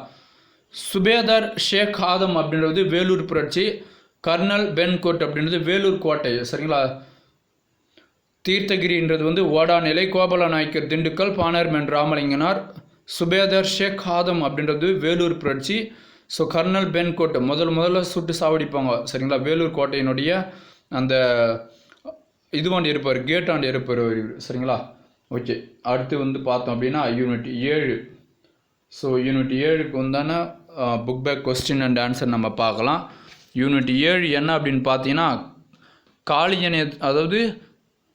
சுபேதார் ஷேக் ஆதம் அப்படின்றது வேலூர் புரட்சி. கர்னல் பென்கோட் அப்படின்றது வேலூர் கோட்டை. சரிங்களா. தீர்த்தகிரின்றது வந்து ஓடாநிலை. கோபால நாயக்கர் திண்டுக்கல். பாணர்மேன் ராமலிங்கனார். சுபேதார் ஷேக் ஆதம் அப்படின்றது வேலூர் புரட்சி. ஸோ கர்னல் பென்கோட் முதல்ல சுட்டு சாவடிப்பாங்க. சரிங்களா. வேலூர் கோட்டையினுடைய அந்த இதுவாண்டு இருப்பார், கேட்டாண்டு இருப்பார். சரிங்களா. ஓகே. அடுத்து வந்து பார்த்தோம் அப்படின்னா யூனிட் 7. ஸோ யூனிட் 7க்கு வந்தான book back question and answer நம்ம பார்க்கலாம். யூனிட் 7 என்ன அப்படின்னு பார்த்தீங்கன்னா அதாவது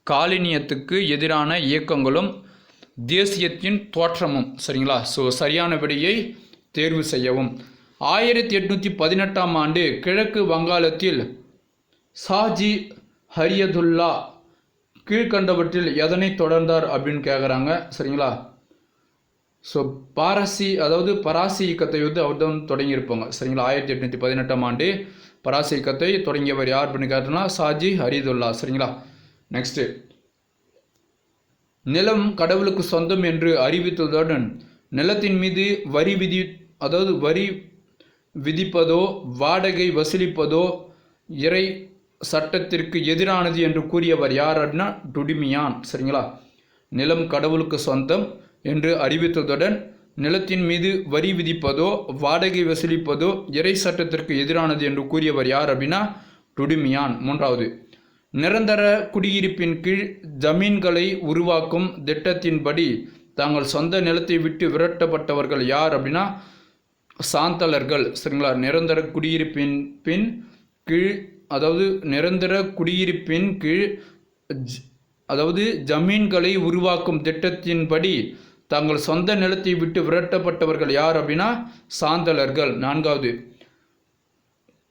காலினியத்துக்கு எதிரான இயக்கங்களும் தேசியத்தின் தோற்றமும். சரிங்களா. ஸோ சரியான விடையை தேர்வு செய்யவும். 1818ஆம் ஆண்டு கிழக்கு வங்காளத்தில் சாஜி ஹரியதுல்லா கீழ்கண்டவற்றில் எதனை தொடர்ந்தார் அப்படின்னு கேட்குறாங்க. சரிங்களா. ஸோ பராசி இயக்கத்தை வந்து அவர் தான் தொடங்கியிருப்பாங்க. சரிங்களா. 1818ஆம் ஆண்டு பராசி இயக்கத்தை தொடங்கியவர் யார் அப்படின்னு கேட்டோம்னா சாஜி ஹரிதுல்லா. சரிங்களா. நெக்ஸ்ட்டு, நிலம் கடவுளுக்கு சொந்தம் என்று அறிவித்ததுடன் நிலத்தின் மீது வரி விதிப்பதோ வாடகை வசூலிப்பதோ இறை சட்டத்திற்கு எதிரானது என்று கூறியவர் யார் அப்படின்னா டுடுமியான். சரிங்களா. நிலம் கடவுளுக்கு சொந்தம் என்று அறிவித்ததுடன் நிலத்தின் மீது வரி விதிப்பதோ வாடகை வசூலிப்பதோ இறை சட்டத்திற்கு எதிரானது என்று கூறியவர் யார் அப்படின்னா டுடுமியான். 3வது, நிரந்தர குடியிருப்பின் கீழ் ஜமீன்களை உருவாக்கும் திட்டத்தின்படி தாங்கள் சொந்த நிலத்தை விட்டு விரட்டப்பட்டவர்கள் யார் அப்படின்னா சாந்தலர்கள். சரிங்களா. நிரந்தர குடியிருப்பின் கீழ் ஜமீன்களை உருவாக்கும் திட்டத்தின்படி தங்கள் சொந்த நிலத்தை விட்டு விரட்டப்பட்டவர்கள் யார் அப்படின்னா சாந்தலர்கள். 4வது,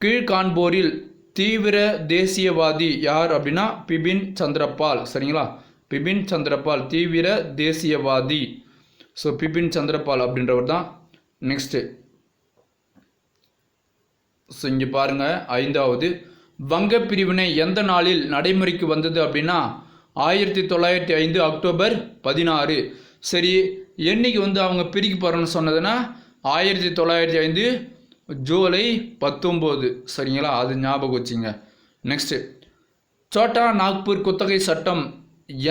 கீழ்காண்போரில் தீவிர தேசியவாதி யார் அப்படின்னா பிபின் சந்திரபால். சரிங்களா. பிபின் சந்திரபால் தீவிர தேசியவாதி. ஸோ பிபின் சந்திரபால் அப்படின்றவர் தான். நெக்ஸ்ட்டு, ஸோ இங்கே பாருங்கள். 5வது, வங்க பிரிவினை எந்த நாளில் நடைமுறைக்கு வந்தது அப்படின்னா 1905 அக்டோபர் 16. சரி, என்னைக்கு வந்து அவங்க பிரிக்க போகிறோன்னு சொன்னதுன்னா 1905 ஜூலை 19. சரிங்களா. அது ஞாபகம் வச்சுங்க. நெக்ஸ்ட்டு, சோட்டா நாக்பூர் குத்தகை சட்டம்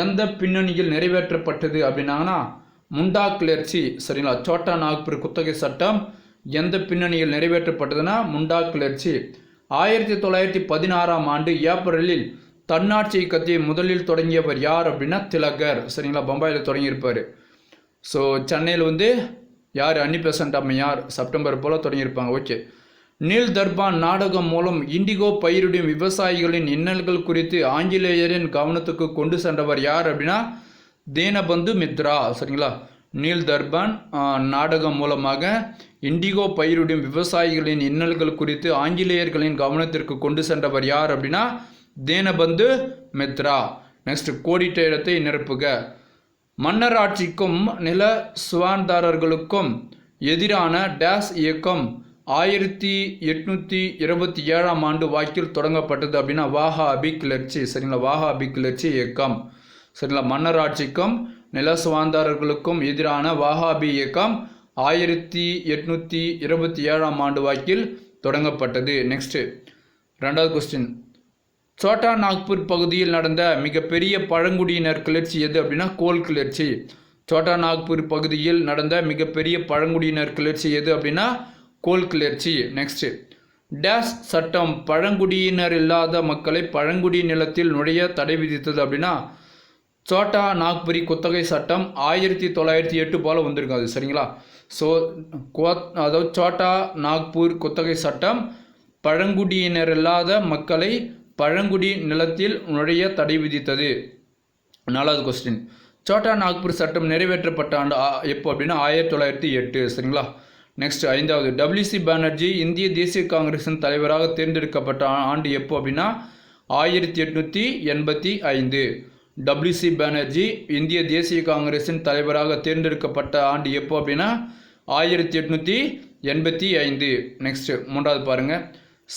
எந்த பின்னணியில் நிறைவேற்றப்பட்டது அப்படின்னாங்கன்னா முண்டா கிளர்ச்சி. சரிங்களா. சோட்டா நாக்பூர் குத்தகை சட்டம் எந்த பின்னணியில் நிறைவேற்றப்பட்டதுன்னா முண்டா கிளர்ச்சி. 1916ஆம் ஆண்டு ஏப்ரலில் தன்னாட்சி இயக்கத்தை முதலில் தொடங்கியவர் யார் அப்படின்னா திலகர். சரிங்களா. பம்பாயில் தொடங்கியிருப்பார். ஸோ சென்னையில் வந்து யார் அன்னி பெசன்ட் அம்மையார் செப்டம்பர் போல் தொடங்கியிருப்பாங்க. ஓகே. நீல் தர்பான் நாடகம் மூலம் இண்டிகோ பயிரிடும் விவசாயிகளின் இன்னல்கள் குறித்து ஆங்கிலேயரின் கவனத்துக்கு கொண்டு சென்றவர் யார் அப்படின்னா தீனபந்து மித்ரா. சரிங்களா. நீல் தர்பான் நாடகம் மூலமாக இண்டிகோ பயிரிடும் விவசாயிகளின் இன்னல்கள் குறித்து ஆங்கிலேயர்களின் கவனத்திற்கு கொண்டு சென்றவர் யார் அப்படின்னா தீனபந்து மித்ரா. நெக்ஸ்ட், கோடிட்ட இடத்தை நிரப்புக. மன்னர் ஆட்சிக்கும் நில சுவாந்தாரர்களுக்கும் எதிரான டேஸ் இயக்கம் 1827ஆம் ஆண்டு வாக்கில் தொடங்கப்பட்டது அப்படின்னா வாஹாபி கிளர்ச்சி. சரிங்களா. வாஹாபி கிளர்ச்சி இயக்கம். சரிங்களா. மன்னர் ஆட்சிக்கும் நில சுவாந்தாரர்களுக்கும் எதிரான வாஹாபி இயக்கம் 1827ஆம் ஆண்டு வாக்கில் தொடங்கப்பட்டது. நெக்ஸ்ட்டு, 2வது கொஸ்டின், சோட்டா நாக்பூர் பகுதியில் நடந்த மிகப்பெரிய பழங்குடியினர் கிளர்ச்சி எது அப்படின்னா கோல் கிளர்ச்சி. சோட்டா நாக்பூர் பகுதியில் நடந்த மிகப்பெரிய பழங்குடியினர் கிளர்ச்சி எது அப்படின்னா கோல் கிளர்ச்சி. நெக்ஸ்ட்டு, டேஸ் சட்டம் பழங்குடியினர் இல்லாத மக்களை பழங்குடி நிலத்தில் நுழைய தடை விதித்தது அப்படின்னா சோட்டா நாக்புரி குத்தகை சட்டம் 1908 போல் வந்திருக்காது. சரிங்களா. ஸோ அதாவது சோட்டா நாக்பூர் குத்தகை சட்டம் பழங்குடியினர் இல்லாத மக்களை பழங்குடி நிலத்தில் நுழைய தடை விதித்தது. 4வது கொஸ்டின், சோட்டா நாக்பூர் சட்டம் நிறைவேற்றப்பட்ட ஆண்டு எப்போ அப்படின்னா 1908. சரிங்களா. நெக்ஸ்ட் ஐந்தாவது, WC பானர்ஜி இந்திய தேசிய காங்கிரஸின் தலைவராக தேர்ந்தெடுக்கப்பட்ட ஆண்டு எப்போ அப்படின்னா 1885. WC பானர்ஜி இந்திய தேசிய காங்கிரஸின் தலைவராக தேர்ந்தெடுக்கப்பட்ட ஆண்டு எப்போ அப்படின்னா 1885. நெக்ஸ்ட் மூன்றாவது பாருங்க,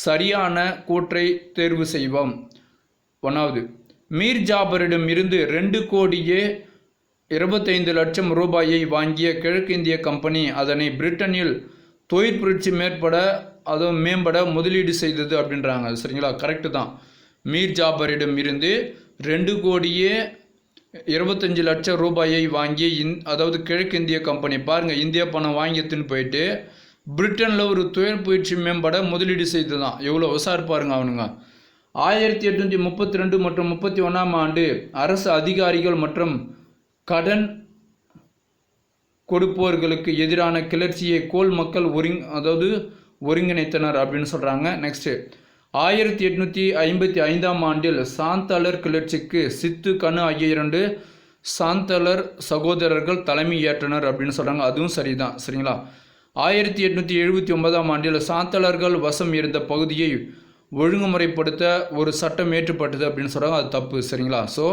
சரியான கூற்றை தேர்வு செய்வோம். ஒன்றாவது, மீர் ஜாபரிடம் இருந்து 2,25,00,000 ரூபாயை வாங்கிய கிழக்கிந்திய கம்பெனி அதனை பிரிட்டனில் தொழிற்புரட்சி மேம்பட முதலீடு செய்தது அப்படின்றாங்க. சரிங்களா, கரெக்டு தான். மீர் ஜாபரிடம் இருந்து 2,25,00,000 ரூபாயை வாங்கிய அதாவது கிழக்கிந்திய கம்பெனி பாருங்கள், இந்தியா பணம் வாங்கியதுன்னு போயிட்டு பிரிட்டனில் ஒரு தொழிற்புரட்சி மேம்பட முதலீடு செய்து தான். எவ்வளோ உசார் பாருங்க அவனுங்க. 1832 மற்றும் 31ஆம் ஆண்டு அரசு அதிகாரிகள் மற்றும் கடன் கொடுப்போர்களுக்கு எதிரான கிளர்ச்சியை கோல் மக்கள் ஒருங்கிணைத்தனர் அப்படின்னு சொல்கிறாங்க. நெக்ஸ்ட்டு 1855ஆம் ஆண்டில் சாந்தலர் கிளர்ச்சிக்கு சித்து கனு ஆகிய 2 சாந்தலர் சகோதரர்கள் தலைமை ஏற்றனர் அப்படின்னு சொல்கிறாங்க. அதுவும் சரிதான். சரிங்களா, 1879ஆம் ஆண்டில் சாந்தலர்கள் வசம் இருந்த பகுதியை ஒழுங்குமுறைப்படுத்த ஒரு சட்டம் ஏற்றப்பட்டது அப்படின்னு சொல்கிறாங்க. அது தப்பு. சரிங்களா, ஸோ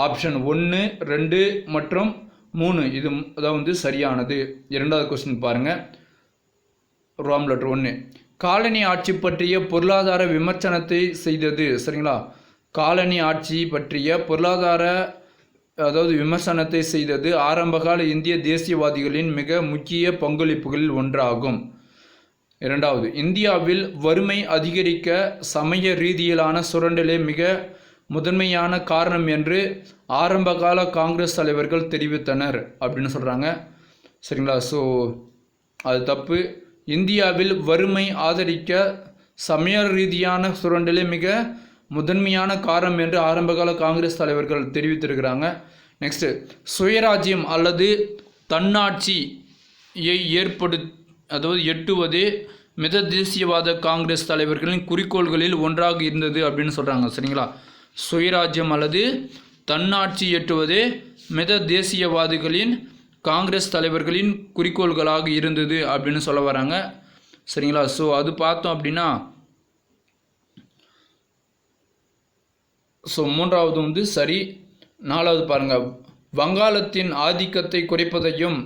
ஆப்ஷன் 1, 2 மற்றும் 3 இது அதாவது சரியானது. இரண்டாவது கொஸ்டின் பாருங்கள், ரோம் லெட்டர் 1, காலனி ஆட்சி பற்றிய பொருளாதார விமர்சனத்தை செய்தது. சரிங்களா, காலனி ஆட்சி பற்றிய பொருளாதார விமர்சனத்தை செய்தது ஆரம்பகால இந்திய தேசியவாதிகளின் மிக முக்கிய பங்களிப்புகளில் ஒன்றாகும். இரண்டாவது, இந்தியாவில் வறுமை அதிகரிக்க சமய ரீதியிலான சுரண்டலே மிக முதன்மையான காரணம் என்று ஆரம்பகால காங்கிரஸ் தலைவர்கள் தெரிவித்தனர் அப்படின்னு சொல்கிறாங்க. சரிங்களா, ஸோ அது தப்பு. இந்தியாவில் வறுமை ஆதரிக்க சமய ரீதியான சுரண்டலே மிக முதன்மையான காரணம் என்று ஆரம்பகால காங்கிரஸ் தலைவர்கள் தெரிவித்திருக்கிறாங்க. நெக்ஸ்ட்டு, சுயராஜ்யம் அல்லது தன்னாட்சியை எட்டுவதே மித தேசியவாத காங்கிரஸ் தலைவர்களின் குறிக்கோள்களில் ஒன்றாக இருந்தது அப்படின்னு சொல்கிறாங்க. சரிங்களா, சுயராஜ்யம் அல்லது தன்னாட்சி எட்டுவதே மித தேசியவாதிகளின் காங்கிரஸ் தலைவர்களின் குறிக்கோள்களாக இருந்தது அப்படின்னு சொல்ல வராங்க. சரிங்களா, ஸோ அது பார்த்தோம் அப்படின்னா மூன்றாவது சரி. நாலாவது பாருங்கள், வங்காளத்தின் ஆதிக்கத்தை குறைப்பதையும்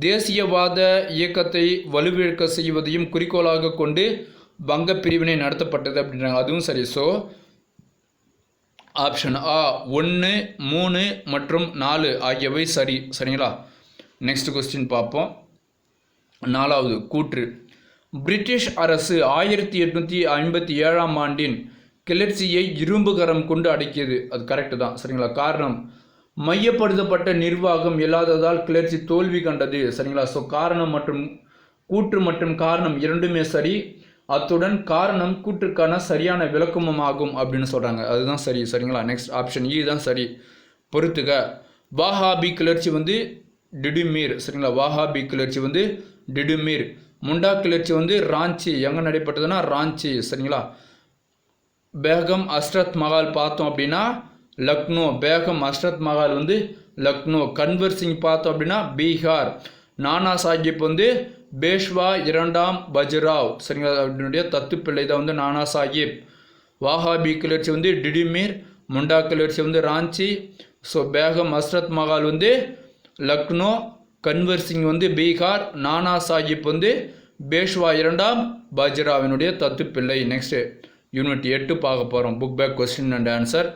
தேசியவாத இயக்கத்தை வலுவிழக்க செய்வதையும் குறிக்கோளாக கொண்டு வங்க பிரிவினை நடத்தப்பட்டது அப்படின்றாங்க. அதுவும் சரி. ஸோ ஆப்ஷன் ஆ 1, 3 மற்றும் 4 ஆகியவை சரி. சரிங்களா, நெக்ஸ்ட் கொஸ்டின் பார்ப்போம். நாலாவது கூற்று, பிரிட்டிஷ் அரசு 1857ஆம் ஆண்டின் கிளர்ச்சியை இரும்பு கரம் கொண்டு அடக்கியது. அது கரெக்டு தான். சரிங்களா, காரணம் மையப்படுத்தப்பட்ட நிர்வாகம் இல்லாததால் கிளர்ச்சி தோல்வி கண்டது. சரிங்களா, ஸோ காரணம் மற்றும் கூற்று மற்றும் காரணம் இரண்டுமே சரி. அத்துடன் காரணம் கூற்றுக்கான சரியான விளக்கமும் ஆகும் அப்படின்னு சொல்கிறாங்க. அதுதான் சரி. சரிங்களா, நெக்ஸ்ட் ஆப்ஷன் இ தான் சரி. பொறுத்துக, வாஹாபி கிளர்ச்சி டிடுமீர். சரிங்களா, வாஹாபி கிளர்ச்சி டிடுமீர். முண்டா கிளர்ச்சி ராஞ்சி. எங்கே நடைபெற்றதுன்னா ராஞ்சி. சரிங்களா, பேகம் அஸ்ரத் மஹால் பார்த்தோம் அப்படின்னா லக்னோ. பேகம் அஸ்ரத் மஹால் லக்னோ. கன்வர் சிங் பார்த்தோம் அப்படின்னா பீகார். நானா சாஹிப் பேஷ்வா 2ஆம் பஜ்ராவ். சரிங்களா, அதனுடைய தத்து பிள்ளை தான் நானா சாஹிப். வாஹாபி கிளர்ச்சி டிடுமீர். முண்டா கிளர்ச்சி ராஞ்சி. ஸோ பேகம் அஸ்ரத் மஹால் லக்னோ. கன்வர் சிங் பீகார். நானா சாஹிப் பேஷ்வா 2ஆம் பஜ்ராவினுடைய தத்து பிள்ளை. நெக்ஸ்ட் யூனிட் 8 பார்க்க போகிறோம். Book back question and answer.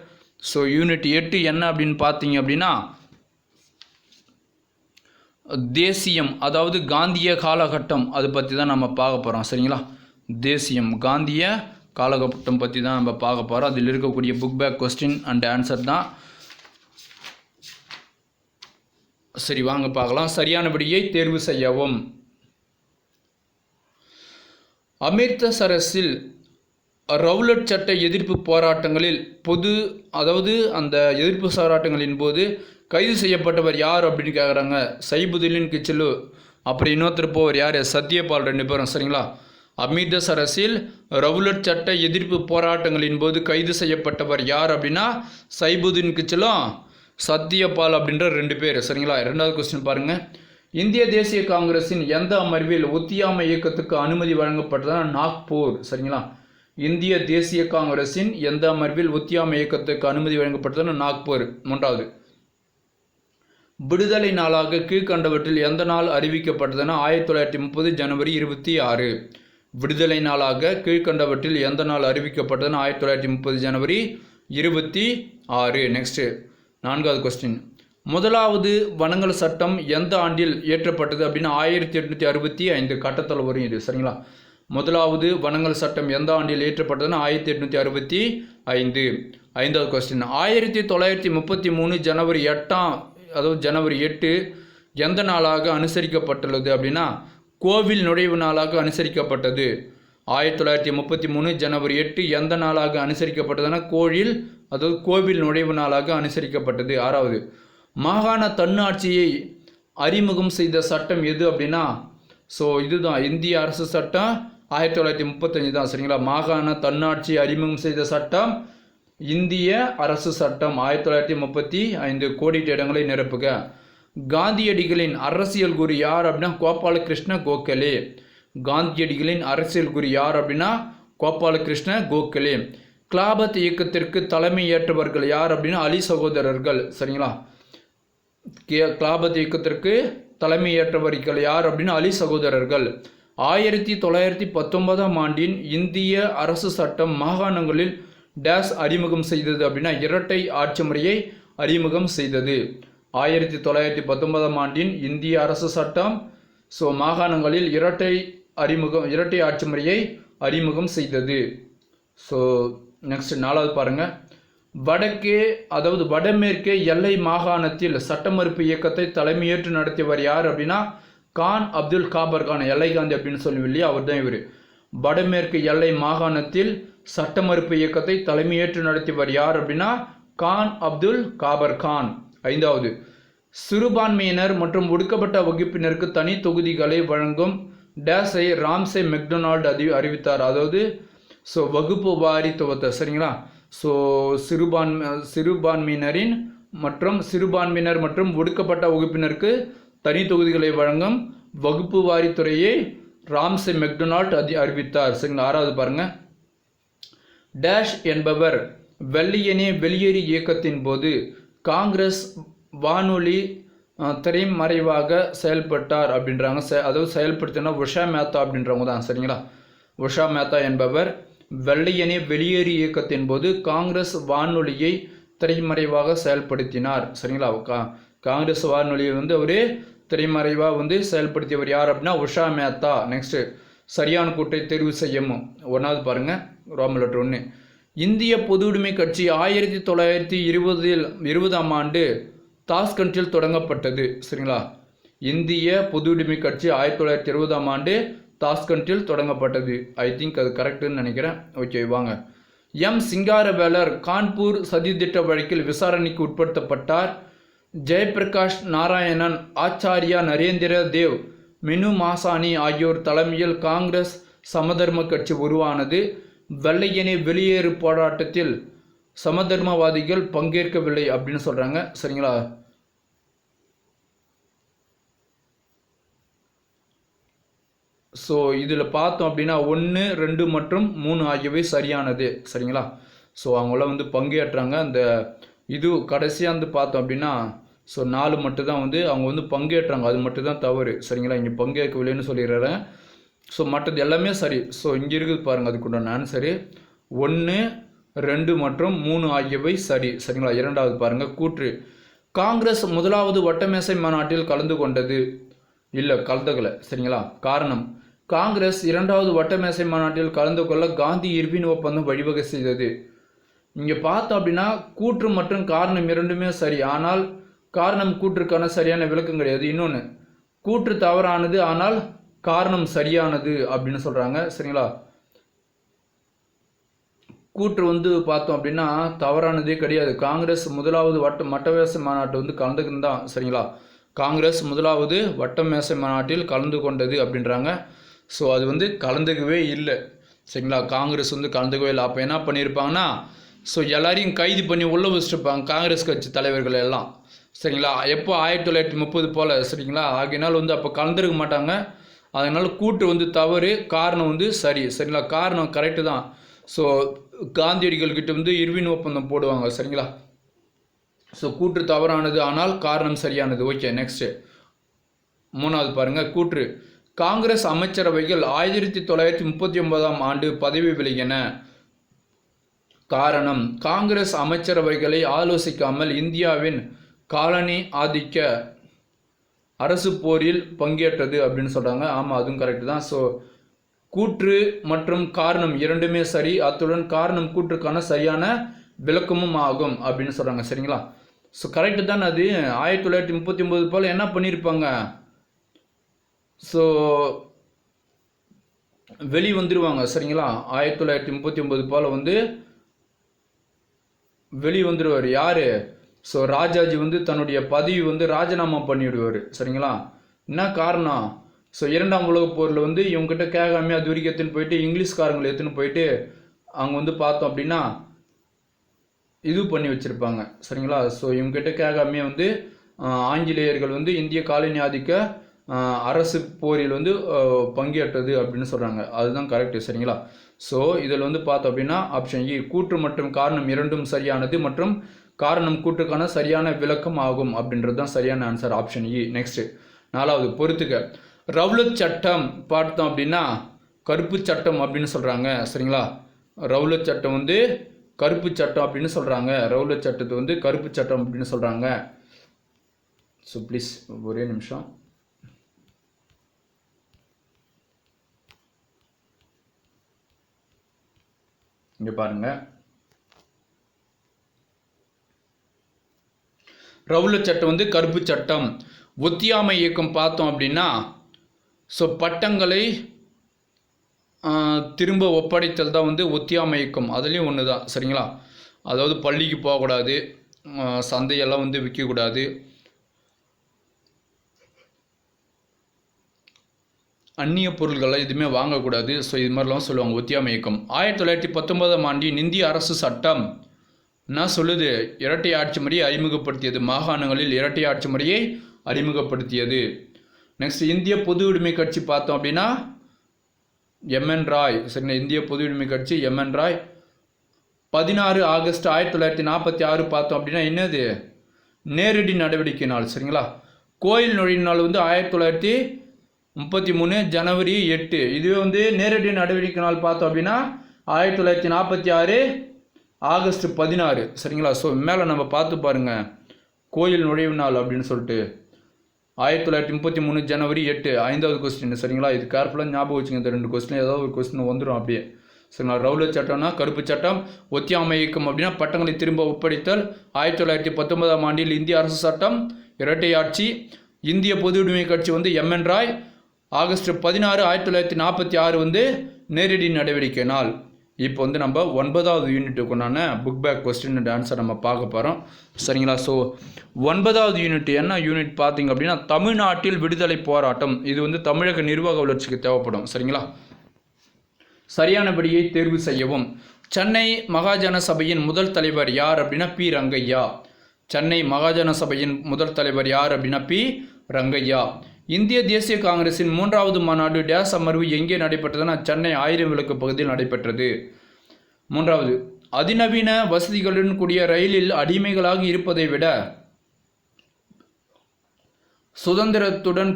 So unit 8 என்ன அப்படின்னு பார்த்தீங்க அப்படின்னா தேசியம், அதாவது காந்திய காலகட்டம், அதை பற்றி தான் நம்ம பார்க்க போகிறோம். சரிங்களா, தேசியம் காந்திய காலகட்டம் பற்றி தான் நம்ம பார்க்க போகிறோம். அதில் இருக்கக்கூடிய book back question and answer தான். சரி, வாங்க பார்க்கலாம். சரியானபடியை தேர்வு செய்யவும். அமிர்தசரஸில் ரவுலட் சட்ட எதிர்ப்பு போராட்டங்களில் அந்த எதிர்ப்பு போராட்டங்களின் போது கைது செய்யப்பட்டவர் யார் அப்படின்னு கேட்குறாங்க. சைபுதீன் கிச்சிலு. அப்படி இன்னொருத்தர் போவர் யார்? சத்யபால். 2 பேரும். சரிங்களா, அமிர்தசரஸில் ரவுலட் சட்ட எதிர்ப்பு போராட்டங்களின் போது கைது செய்யப்பட்டவர் யார் அப்படின்னா சைபுதீன் கிச்சிலும் சத்யபால் அப்படின்ற 2 பேர். சரிங்களா, இரண்டாவது கொஸ்டின் பாருங்கள். இந்திய தேசிய காங்கிரஸின் எந்த அமர்வில் ஒத்தியாமை இயக்கத்துக்கு அனுமதி வழங்கப்பட்டதுன்னா நாக்பூர். சரிங்களா, இந்திய தேசிய காங்கிரஸின் எந்த அமர்வில் ஒத்தியாமை இயக்கத்துக்கு அனுமதி வழங்கப்பட்டதுன்னா நாக்பூர். 3வது, விடுதலை நாளாக கீழ்கண்டவற்றில் எந்த நாள் அறிவிக்கப்பட்டதுன்னா 1930 ஜனவரி 26. விடுதலை நாளாக கீழ்கண்டவற்றில் எந்த நாள் அறிவிக்கப்பட்டதுன்னா 1930 ஜனவரி 26. நெக்ஸ்ட் 4வது கொஸ்டின், முதலாவது வனங்கள் சட்டம் எந்த ஆண்டில் இயற்றப்பட்டது அப்படின்னா 1865. கட்டத்தில் வரும் இது. சரிங்களா, முதலாவது வனங்கள் சட்டம் எந்த ஆண்டில் இயற்றப்பட்டதுன்னா 1865. 5வது கொஸ்டின், 1933 ஜனவரி 8 அதாவது ஜனவரி 8 எந்த நாளாக அனுசரிக்கப்பட்டுள்ளது அப்படின்னா கோவில் நுழைவு நாளாக அனுசரிக்கப்பட்டது. 1933 ஜனவரி 8 எந்த நாளாக அனுசரிக்கப்பட்டதுன்னா கோவில் நுழைவு நாளாக அனுசரிக்கப்பட்டது. 6வது, மாகாண தன்னாட்சியை அறிமுகம் செய்த சட்டம் எது அப்படின்னா இதுதான் இந்திய அரசு சட்டம் 1935 தான். சரிங்களா, மாகாண தன்னாட்சி அறிமுகம் செய்த சட்டம் இந்திய அரசு சட்டம் 1935. கோடிட்ட இடங்களை நிரப்புக. காந்தியடிகளின் அரசியல் குரு யார் அப்படின்னா கோபாலகிருஷ்ண கோகலே. காந்தியடிகளின் அரசியல் குரு யார் அப்படின்னா கோபாலகிருஷ்ண கோகலே. கிலாபத் இயக்கத்திற்கு தலைமை ஏற்றவர்கள் யார் அப்படின்னா அலி சகோதரர்கள். சரிங்களா, கிலாபத் இயக்கத்திற்கு தலைமை ஏற்றவர்கள் யார் அப்படின்னா அலி சகோதரர்கள். 1919 ஆண்டின் இந்திய அரசு சட்டம் மாகாணங்களில் டேஸ் அறிமுகம் செய்தது அப்படின்னா இரட்டை ஆட்சி முறையை அறிமுகம் செய்தது. 1919 ஆண்டின் இந்திய அரசு சட்டம் மாகாணங்களில் இரட்டை ஆட்சி முறையை அறிமுகம் செய்தது. நெக்ஸ்ட் 4வது பாருங்க, வடக்கே அதாவது வடமேற்கே எல்லை மாகாணத்தில் சட்ட மறுப்பு இயக்கத்தை தலைமையேற்று நடத்தியவர் யார் அப்படின்னா கான் அப்துல் காபர் கான். எல்லை காந்தி அப்படின்னு சொல்லுவோம் இல்லையா, அவர் தான் இவர். வடமேற்கு எல்லை மாகாணத்தில் சட்ட மறுப்பு இயக்கத்தை தலைமையேற்று நடத்தியவர் யார் அப்படின்னா கான் அப்துல் காபர் கான். 5வது, சிறுபான்மையினர் மற்றும் ஒடுக்கப்பட்ட வகுப்பினருக்கு தனி தொகுதிகளை வழங்கும் டேஸை ராம்சே மெக்டொனால்டு அறிவித்தார். அதாவது வகுப்பு வாரித்துவத்தை. சரிங்களா, சிறுபான்மையினர் மற்றும் ஒடுக்கப்பட்ட வகுப்பினருக்கு தனி தொகுதிகளை வழங்கும் வகுப்பு வாரித்துறையை ராம்சே மெக்டொனால்ட் அறிவித்தார். சரிங்களா, 6வது பாருங்க, டேஷ் என்பவர் வெள்ளையனே வெளியேறி இயக்கத்தின் போது காங்கிரஸ் வானொலி திரைமறைவாக செயல்பட்டார் அப்படின்றாங்க. அதாவது செயல்படுத்தினா உஷா மேத்தா அப்படின்றவங்க தான். சரிங்களா, உஷா மேத்தா என்பவர் வெள்ளையனே வெளியேறி இயக்கத்தின் போது காங்கிரஸ் வானொலியை திரைமறைவாக செயல்படுத்தினார். சரிங்களா, காங்கிரஸ் வானொலியை அவரே திரைமறைவாக செயல்படுத்தியவர் யார் அப்படின்னா உஷா மேத்தா. நெக்ஸ்ட், சரியான கூட்டை தேர்வு செய்யவும். 1வது பாருங்க, ரோமன் லெட்டர் 1, இந்திய பொதுவுடைமை கட்சி 1920 ஆண்டு தாஸ்கண்டில் தொடங்கப்பட்டது. சரிங்களா, இந்திய பொதுவுடைமை கட்சி 1920 ஆண்டு தாஸ்கண்டில் தொடங்கப்பட்டது. ஐ திங்க் அது கரெக்டுன்னு நினைக்கிறேன். ஓகே வாங்க. எம் சிங்காரவேலர் கான்பூர் சதித்திட்ட வழக்கில் விசாரணைக்கு உட்படுத்தப்பட்டார். ஜெயபிரகாஷ் நாராயணன், ஆச்சாரியா நரேந்திர தேவ், மினு மாசானி ஆகியோர் தலைமையில் காங்கிரஸ் சமதர்ம கட்சி உருவானது. வெள்ளையனே வெளியேறு போராட்டத்தில் சமதர்மவாதிகள் பங்கேற்கவில்லை அப்படின்னு சொல்கிறாங்க. சரிங்களா, இதில் பார்த்தோம் அப்படின்னா 1, 2 மற்றும் 3 ஆகியவை சரியானது. சரிங்களா, அவங்களாம் பங்கேற்றாங்க. அந்த இது கடைசியாக பார்த்தோம் அப்படின்னா 4 மட்டும் தான் அவங்க பங்கேற்றாங்க. அது மட்டும் தான் தவறு. சரிங்களா, இங்கே பங்கேற்கவில்லைன்னு சொல்லிடுறேன். மற்றது எல்லாமே சரி. இங்கே இருக்குது பாருங்கள், அதுக்குண்டான ஆன்சரு 1, 2 மற்றும் 3 ஆகியவை சரி. சரிங்களா, 2வது பாருங்கள், கூற்று காங்கிரஸ் முதலாவது வட்டமேசை மாநாட்டில் கலந்து கொண்டது. இல்லை, கலந்துக்கல. சரிங்களா, காரணம் காங்கிரஸ் 2வது வட்டமேசை மாநாட்டில் கலந்து கொள்ள காந்தி இர்வின் ஒப்பந்தம் வழிவகை செய்தது. இங்கே பார்த்தோம் அப்படின்னா கூற்று மற்றும் காரணம் இரண்டுமே சரி. ஆனால் காரணம் கூற்றுக்கான சரியான விளக்கம் கிடையாது. இன்னொன்று, கூற்று தவறானது ஆனால் காரணம் சரியானது அப்படின்னு சொல்கிறாங்க. சரிங்களா, கூற்று பார்த்தோம் அப்படின்னா தவறானதே கிடையாது. காங்கிரஸ் முதலாவது வட்டமேசை மாநாட்டு கலந்துக்கின்னு தான். சரிங்களா, காங்கிரஸ் முதலாவது வட்டமேசை மாநாட்டில் கலந்து கொண்டது அப்படின்றாங்க. அது கலந்துக்கவே இல்லை. சரிங்களா, காங்கிரஸ் கலந்துக்கவே இல்லை. அப்போ என்ன பண்ணியிருப்பாங்கன்னா எல்லாரையும் கைது பண்ணி உள்ள வச்சுருப்பாங்க காங்கிரஸ் கட்சி தலைவர்கள் எல்லாம். சரிங்களா. எப்போ 1930 போல் சரிங்களா. ஆகையினால் வந்து அப்போ கலந்துருக்க மாட்டாங்க. அதனால் கூற்று வந்து தவறு, காரணம் வந்து சரி சரிங்களா. காரணம் கரெக்டு தான். ஸோ காந்தியடிகள் கிட்ட வந்து இர்வின் ஒப்பந்தம் போடுவாங்க சரிங்களா. ஸோ கூற்று தவறானது, ஆனால் காரணம் சரியானது. ஓகே, நெக்ஸ்ட்டு மூணாவது பாருங்கள். கூற்று காங்கிரஸ் அமைச்சரவைகள் 1939ஆம் ஆண்டு பதவி விலகின. காரணம் காங்கிரஸ் அமைச்சரவைகளை ஆலோசிக்காமல் இந்தியாவின் காலனி ஆதிக்க அரசு போரில் பங்கேற்றது அப்படின்னு சொல்கிறாங்க. ஆமாம், அதுவும் கரெக்டு தான். ஸோ கூற்று மற்றும் காரணம் இரண்டுமே சரி. அத்துடன் காரணம் கூற்றுக்கான சரியான விளக்கமும் ஆகும் அப்படின்னு சொல்கிறாங்க சரிங்களா. ஸோ கரெக்டு தான். அது 1939 போல் என்ன பண்ணியிருப்பாங்க, ஸோ வெளி வந்துடுவாங்க சரிங்களா. 1939 போல் வந்து வெளி வந்துடுவார். யார்? ஸோ ராஜாஜி வந்து தன்னுடைய பதவி வந்து ராஜினாமா பண்ணிவிடுவார் சரிங்களா. என்ன காரணம்? ஸோ இரண்டாம் உலகப் போரில் வந்து இவங்ககிட்ட கேட்காம அது வரைக்கும் எடுத்துன்னு போயிட்டு இங்கிலீஷ்காரங்களை எடுத்துன்னு போயிட்டு அவங்க வந்து பார்த்தோம் அப்படின்னா இது பண்ணி வச்சுருப்பாங்க சரிங்களா. ஸோ இவங்ககிட்ட கேட்காமே வந்து ஆங்கிலேயர்கள் வந்து இந்திய காலனி ஆதிக்க அரசு போரில் வந்து பங்கேற்றது அப்படின்னு சொல்கிறாங்க. அதுதான் கரெக்டு சரிங்களா. ஸோ இதில் வந்து பார்த்தோம் அப்படின்னா ஆப்ஷன் இ, கூற்று மற்றும் காரணம் இரண்டும் சரியானது மற்றும் காரணம் கூற்றுக்கான சரியான விளக்கம் ஆகும் அப்படின்றது தான் சரியான ஆன்சர், ஆப்ஷன் இ. நெக்ஸ்ட்டு நாலாவது பொறுத்துக்க. ரவுலட் சட்டம் பார்த்தோம் அப்படின்னா கருப்பு சட்டம் அப்படின்னு சொல்கிறாங்க சரிங்களா. ரவுலட் சட்டம் வந்து கருப்பு சட்டம் அப்படின்னு சொல்கிறாங்க. ரவுலட் சட்டத்தை வந்து கருப்பு சட்டம் அப்படின்னு சொல்கிறாங்க. ஸோ ப்ளீஸ் ஒரே நிமிஷம். இங்கே பாருங்கள், ரவுலட் சட்டம் வந்து கருப்பு சட்டம். ஒத்தியாமை இயக்கம் பார்த்தோம் அப்படின்னா ஸோ பட்டங்களை திரும்ப ஒப்படைத்தல் தான் வந்து ஒத்தியாமை இயக்கம். அதுலேயும் ஒன்று தான் சரிங்களா. அதாவது பள்ளிக்கு போகக்கூடாது, சந்தையெல்லாம் வந்து விற்கக்கூடாது, அந்நிய பொருள்களை எதுவுமே வாங்கக்கூடாது. ஸோ இது மாதிரிலாம் சொல்லுவாங்க ஒத்தியாமை இயக்கம். 1919ஆம் ஆண்டின் இந்திய அரசு சட்டம் என்ன சொல்லுது? இரட்டை ஆட்சி முறையை அறிமுகப்படுத்தியது. மாகாணங்களில் இரட்டை ஆட்சி முறையை அறிமுகப்படுத்தியது. நெக்ஸ்ட் இந்திய பொது உடைமை கட்சி பார்த்தோம் அப்படின்னா எம்என் ராய் சரிங்களா. இந்திய பொது உடைமை கட்சி எம்என் ராய். 16 ஆகஸ்ட் 1946 பார்த்தோம் அப்படின்னா என்னது? நேரடி நடவடிக்கை நாள் சரிங்களா. கோயில் நுழையும் நாள் வந்து 1933 ஜனவரி 8. இதுவே வந்து நேரடி நடவடிக்கை நாள் பார்த்தோம் அப்படின்னா 1946 ஆகஸ்ட் 16 சரிங்களா. ஸோ மேலே நம்ம பார்த்து பாருங்கள், கோயில் நுழைவு நாள் அப்படின்னு சொல்லிட்டு 1933 ஜனவரி 8. 5வது கொஸ்டின் சரிங்களா. இது கேர்ஃபுல்லாக ஞாபகம் வச்சுங்க. இந்த 2 கொஸ்டின் ஏதாவது ஒரு கொஸ்டின் வந்துடும் அப்படியே சரிங்களா. ரவுலட் சட்டம்னா கருப்பு சட்டம், ஒத்தியாமை இயக்கம் அப்படின்னா பட்டங்களை திரும்ப ஒப்படைத்தல், 1919ஆம் ஆண்டில் இந்திய அரசு சட்டம், இரட்டை ஆட்சி, இந்திய பொது உடைமை கட்சி வந்து எம்என் ராய், ஆகஸ்ட் 16 1946 வந்து நேரடி நடவடிக்கை நாள். இப்போ வந்து நம்ம 9வது யூனிட்டுக்குண்டான book back question and answer நம்ம பார்க்க போகிறோம் சரிங்களா. ஸோ 9வது யூனிட் என்ன யூனிட் பார்த்தீங்க அப்படின்னா தமிழ்நாட்டில் விடுதலை போராட்டம். இது வந்து தமிழக நிர்வாக வளர்ச்சிக்கு தேவைப்படும் சரிங்களா. சரியானபடியை தேர்வு செய்யவும். சென்னை மகாஜன சபையின் முதல் தலைவர் யார் அப்படின்னா பி ரங்கையா. சென்னை மகாஜன சபையின் முதல் தலைவர் யார் அப்படின்னா பி ரங்கையா. இந்திய தேசிய காங்கிரசின் 3வது மாநாடு டேஸ் அமர்வு எங்கே நடைபெற்றதுன்னா சென்னை 1000 விளக்கு பகுதியில் நடைபெற்றது. 3வது அதிநவீன வசதிகளுடன் கூடிய ரயிலில் அடிமைகளாக இருப்பதை விட சுதந்திரத்துடன்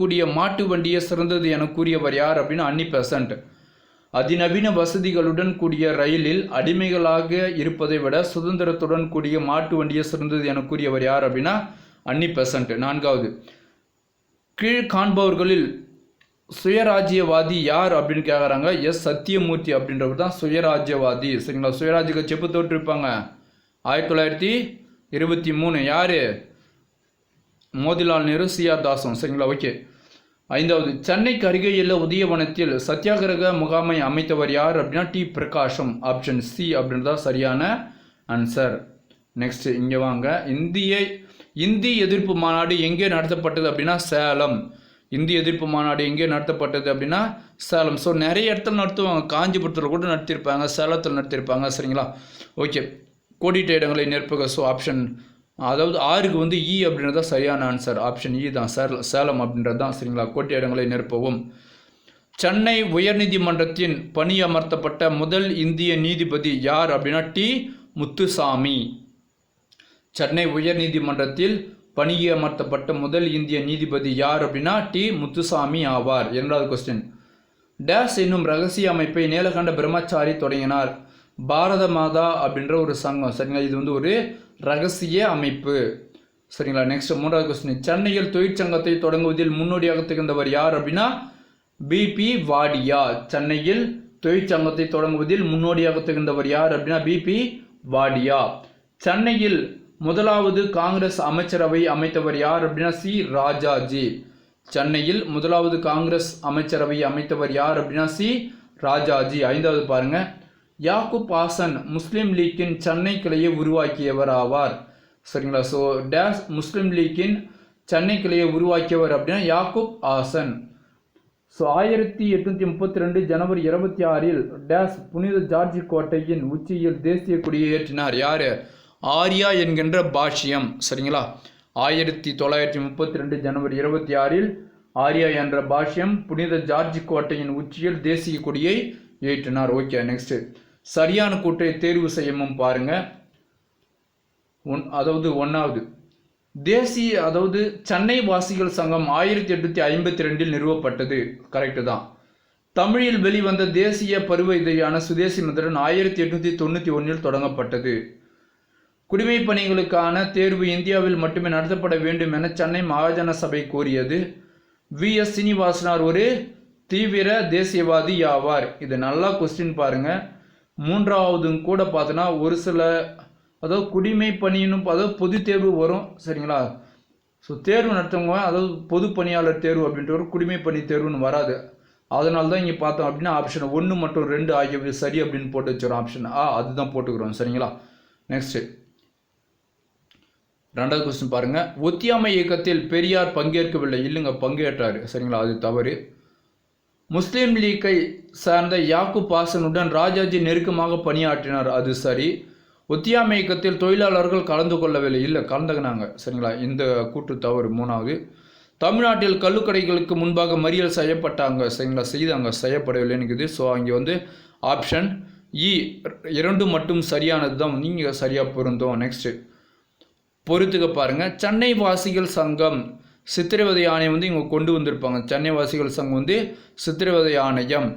கூடிய மாட்டு வண்டியே சிறந்தது என கூறியவர் யார் அப்படின்னா அன்னி பெசன்ட். அதிநவீன வசதிகளுடன் கூடிய ரயிலில் அடிமைகளாக இருப்பதை விட சுதந்திரத்துடன் கூடிய மாட்டு வண்டியே சிறந்தது என கூறியவர் யார் அப்படின்னா அன்னி பெசன்ட். 4வது கீழ் காண்பவர்களில் சுயராஜ்யவாதி யார் அப்படின்னு கேட்குறாங்க. எஸ் சத்தியமூர்த்தி அப்படின்றவர் தான் சுயராஜ்யவாதி சரிங்களா. சுயராஜ்ய கட்சி எப்போ தோற்றிருப்பாங்க? 1923. யார்? மோதிலால் நேரு, சிஆர் தாசன் சரிங்களா. ஓகே. 5வது சென்னைக்கு அருகேயுள்ள உதயவனத்தில் சத்தியாகிரக முகாமை அமைத்தவர் யார் அப்படின்னா டி பிரகாஷம். ஆப்ஷன் சி அப்படின்றதான் சரியான ஆன்சர். நெக்ஸ்ட் இங்கே வாங்க. இந்தி எதிர்ப்பு மாநாடு எங்கே நடத்தப்பட்டது அப்படின்னா சேலம். இந்தி எதிர்ப்பு மாநாடு எங்கே நடத்தப்பட்டது அப்படின்னா சேலம். ஸோ நிறைய இடத்துல நடத்துவாங்க. காஞ்சிபுரத்தில் கூட நடத்தியிருப்பாங்க, சேலத்தில் நடத்தியிருப்பாங்க சரிங்களா. ஓகே. கோடிட்ட இடங்களை நிரப்புக. ஸோ ஆப்ஷன் அதாவது ஆறுக்கு வந்து இ அப்படின்றது தான் சரியான ஆன்சர். ஆப்ஷன் இ தான் சேலம் அப்படின்றது தான். சரிங்களா? கோட்டை இடங்களை நிரப்பவும். சென்னை உயர்நீதிமன்றத்தின் பணியமர்த்தப்பட்ட முதல் இந்திய நீதிபதி யார் அப்படின்னா டி முத்துசாமி. சென்னை உயர்நீதிமன்றத்தில் பணியமர்த்தப்பட்ட முதல் இந்திய நீதிபதி யார் அப்படின்னா டி முத்துசாமி ஆவார். இரண்டாவது கொஸ்டின். டேஸ் என்னும் ரகசிய அமைப்பை நீலகண்ட பிரம்மச்சாரி தொடங்கினார். பாரத மாதா அப்படின்ற ஒரு சங்கம். சரிங்களா? இது வந்து ஒரு ரகசிய அமைப்பு. சரிங்களா? நெக்ஸ்ட் மூன்றாவது கொஸ்டின். சென்னையில் தொழிற்சங்கத்தை தொடங்குவதில் முன்னோடியாக திகழ்ந்தவர் யார் அப்படின்னா பிபி வாடியா. சென்னையில் தொழிற்சங்கத்தை தொடங்குவதில் முன்னோடியாக திகழ்ந்தவர் யார் அப்படின்னா பிபி வாடியா. சென்னையில் முதலாவது காங்கிரஸ் அமைச்சரவை அமைத்தவர் யார் அப்படின்னா சி ராஜாஜி. சென்னையில் முதலாவது காங்கிரஸ் அமைச்சரவை அமைத்தவர் யார் அப்படின்னா சி ராஜாஜி. ஐந்தாவது பாருங்க. யாக்கூப் ஹாசன் முஸ்லீம் லீக்கின் சென்னை கிளையை உருவாக்கியவர் ஆவார். சரிங்களா? ஸோ டேஸ் முஸ்லீம் லீக்கின் சென்னை கிளையை உருவாக்கியவர் அப்படின்னா யாக்கூப் ஹாசன். ஸோ 1832 ஜனவரி 26 டேஸ் புனித ஜார்ஜ் கோட்டையின் உச்சியில் தேசிய கொடியை ஏற்றினார். யார்? ஆர்யா என்கின்ற பாஷ்யம். சரிங்களா? 1932 ஜனவரி 26 ஆர்யா என்ற பாஷ்யம் புனித ஜார்ஜ் கோட்டையின் உச்சியில் தேசிய கொடியை ஏற்றினார். Okay, next. சரியான கூற்றை தேர்வு செய்யவும் பாருங்க. அதாவது ஒன்றாவது தேசிய அதாவது சென்னை வாசிகள் சங்கம் 1852 நிறுவப்பட்டது. கரெக்டு தான். தமிழில் வெளிவந்த தேசிய பருவ இதழான சுதேசி மந்திரன் 1891 தொடங்கப்பட்டது. குடிமைப் பணிகளுக்கான தேர்வு இந்தியாவில் மட்டுமே நடத்தப்பட வேண்டும் என சென்னை மகாஜன சபை கோரியது. வி.எஸ். சீனிவாசனார் ஒரு தீவிர தேசியவாதி ஆவார். இது நல்லா கொஸ்டின் பாருங்க. மூன்றாவது கூட பார்த்தோன்னா ஒரு சில அதாவது குடிமை பணியினும் அதாவது பொது தேர்வு வரும். சரிங்களா? ஸோ தேர்வு நடத்துவங்க அதாவது பொது பணியாளர் தேர்வு அப்படின்ட்டு ஒரு குடிமை பணி தேர்வுன்னு வராது. அதனால தான் இங்கே பார்த்தோம் அப்படின்னா ஆப்ஷன் 1 மற்றும் 2 ஆகியவை சரி அப்படின்னு போட்டு வச்சிடும். ஆப்ஷன் அதுதான் போட்டுக்கிறோம். சரிங்களா? நெக்ஸ்ட் ரெண்டாவது கொஸ்டின் பாருங்க. ஒத்தியாமை இயக்கத்தில் பெரியார் பங்கேற்கவில்லை. இல்லைங்க, பங்கேற்றாரு. சரிங்களா? அது தவறு. முஸ்லீம் லீக்கை சார்ந்த யாக்கூப் ஹாசனுடன் ராஜாஜி நெருக்கமாக பணியாற்றினார். அது சரி. ஒத்தியாமை இயக்கத்தில் தொழிலாளர்கள் கலந்து கொள்ளவில்லை. இல்லை, கலந்துக்கினாங்க. சரிங்களா? இந்த கூற்று தவறு. மூணாவது. தமிழ்நாட்டில் கள்ளுக்கடைகளுக்கு முன்பாக மறியல் செய்யப்பட்டாங்க. சரிங்களா? செய்யப்படவில்லைன்னு. ஸோ அங்கே வந்து ஆப்ஷன் இ 2 மட்டும் சரியானது தான். நீங்கள் சரியாக பொருந்தோம். நெக்ஸ்ட் பொறுத்துக்க பாருங்க. சென்னை வாசிகள் சங்கம் சித்திரவதை ஆணையம் வந்து இவங்க கொண்டு வந்திருப்பாங்க. சென்னை வாசிகள் சங்கம் வந்து சித்திரவதை ஆணையம்.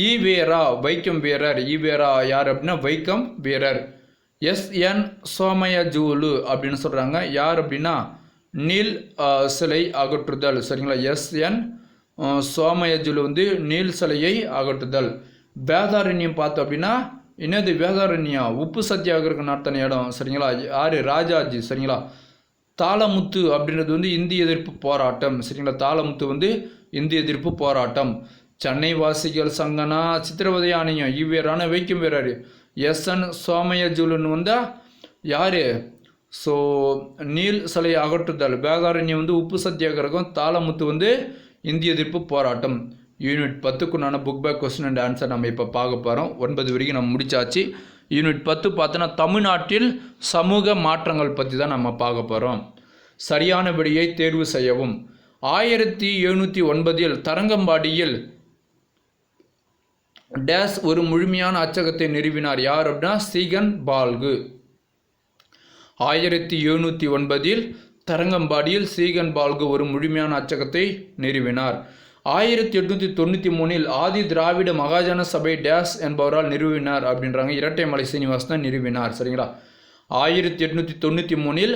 ஈவேரா வைக்கம் வீரர். ஈவேரா யார் அப்படின்னா வைக்கம் வீரர். எஸ்.என். சோமயஜுலு அப்படின்னு சொல்கிறாங்க. யார் அப்படின்னா நீல் சிலை அகற்றுதல். சரிங்களா? எஸ்.என். சோமயஜுலு வந்து நீல் சிலையை அகற்றுதல். வேதாரண்யம் பார்த்தோம் அப்படின்னா என்னது வேதாரண்யா உப்பு சத்தியாகிரகம் நடத்தின இடம். சரிங்களா? யார்? ராஜாஜி. சரிங்களா? தாளமுத்து அப்படின்றது வந்து இந்திய எதிர்ப்பு போராட்டம். சரிங்களா? தாளமுத்து வந்து இந்திய எதிர்ப்பு போராட்டம். சென்னை வாசிகள் சங்கனா சித்திரவதை ஆணையம் ஈவேரான வைக்கும் வீரர். எஸ்.என். சோமயஜுலுன்னு வந்தால் யார்? ஸோ நீல் சிலை அகற்றுதல். வேதாரண்யம் வந்து உப்பு சத்தியாகிரகம். தாளமுத்து வந்து இந்திய எதிர்ப்பு போராட்டம். யூனிட் 10க்குண்டான book back question and answer நம்ம இப்போ பார்க்க போகிறோம். 9 வரைக்கும் நம்ம முடிச்சாச்சு. யூனிட் 10 பார்த்தோன்னா தமிழ்நாட்டில் சமூக மாற்றங்கள் பற்றி தான் நம்ம பார்க்க போகிறோம். சரியான விடையை தேர்வு செய்யவும். 1709 தரங்கம்பாடியில் டேஸ் ஒரு முழுமையான அச்சகத்தை நிறுவினார். யார் அப்படின்னா சீகன் பால்கு. 1709 தரங்கம்பாடியில் சீகன் பால்கு ஒரு முழுமையான அச்சகத்தை நிறுவினார். 1893 ஆதி திராவிட மகாஜன சபை டேஸ் என்பவரால் நிறுவினார் அப்படின்றாங்க. இரட்டைமலை சீனிவாசன் தான் நிறுவினார். சரிங்களா? 1893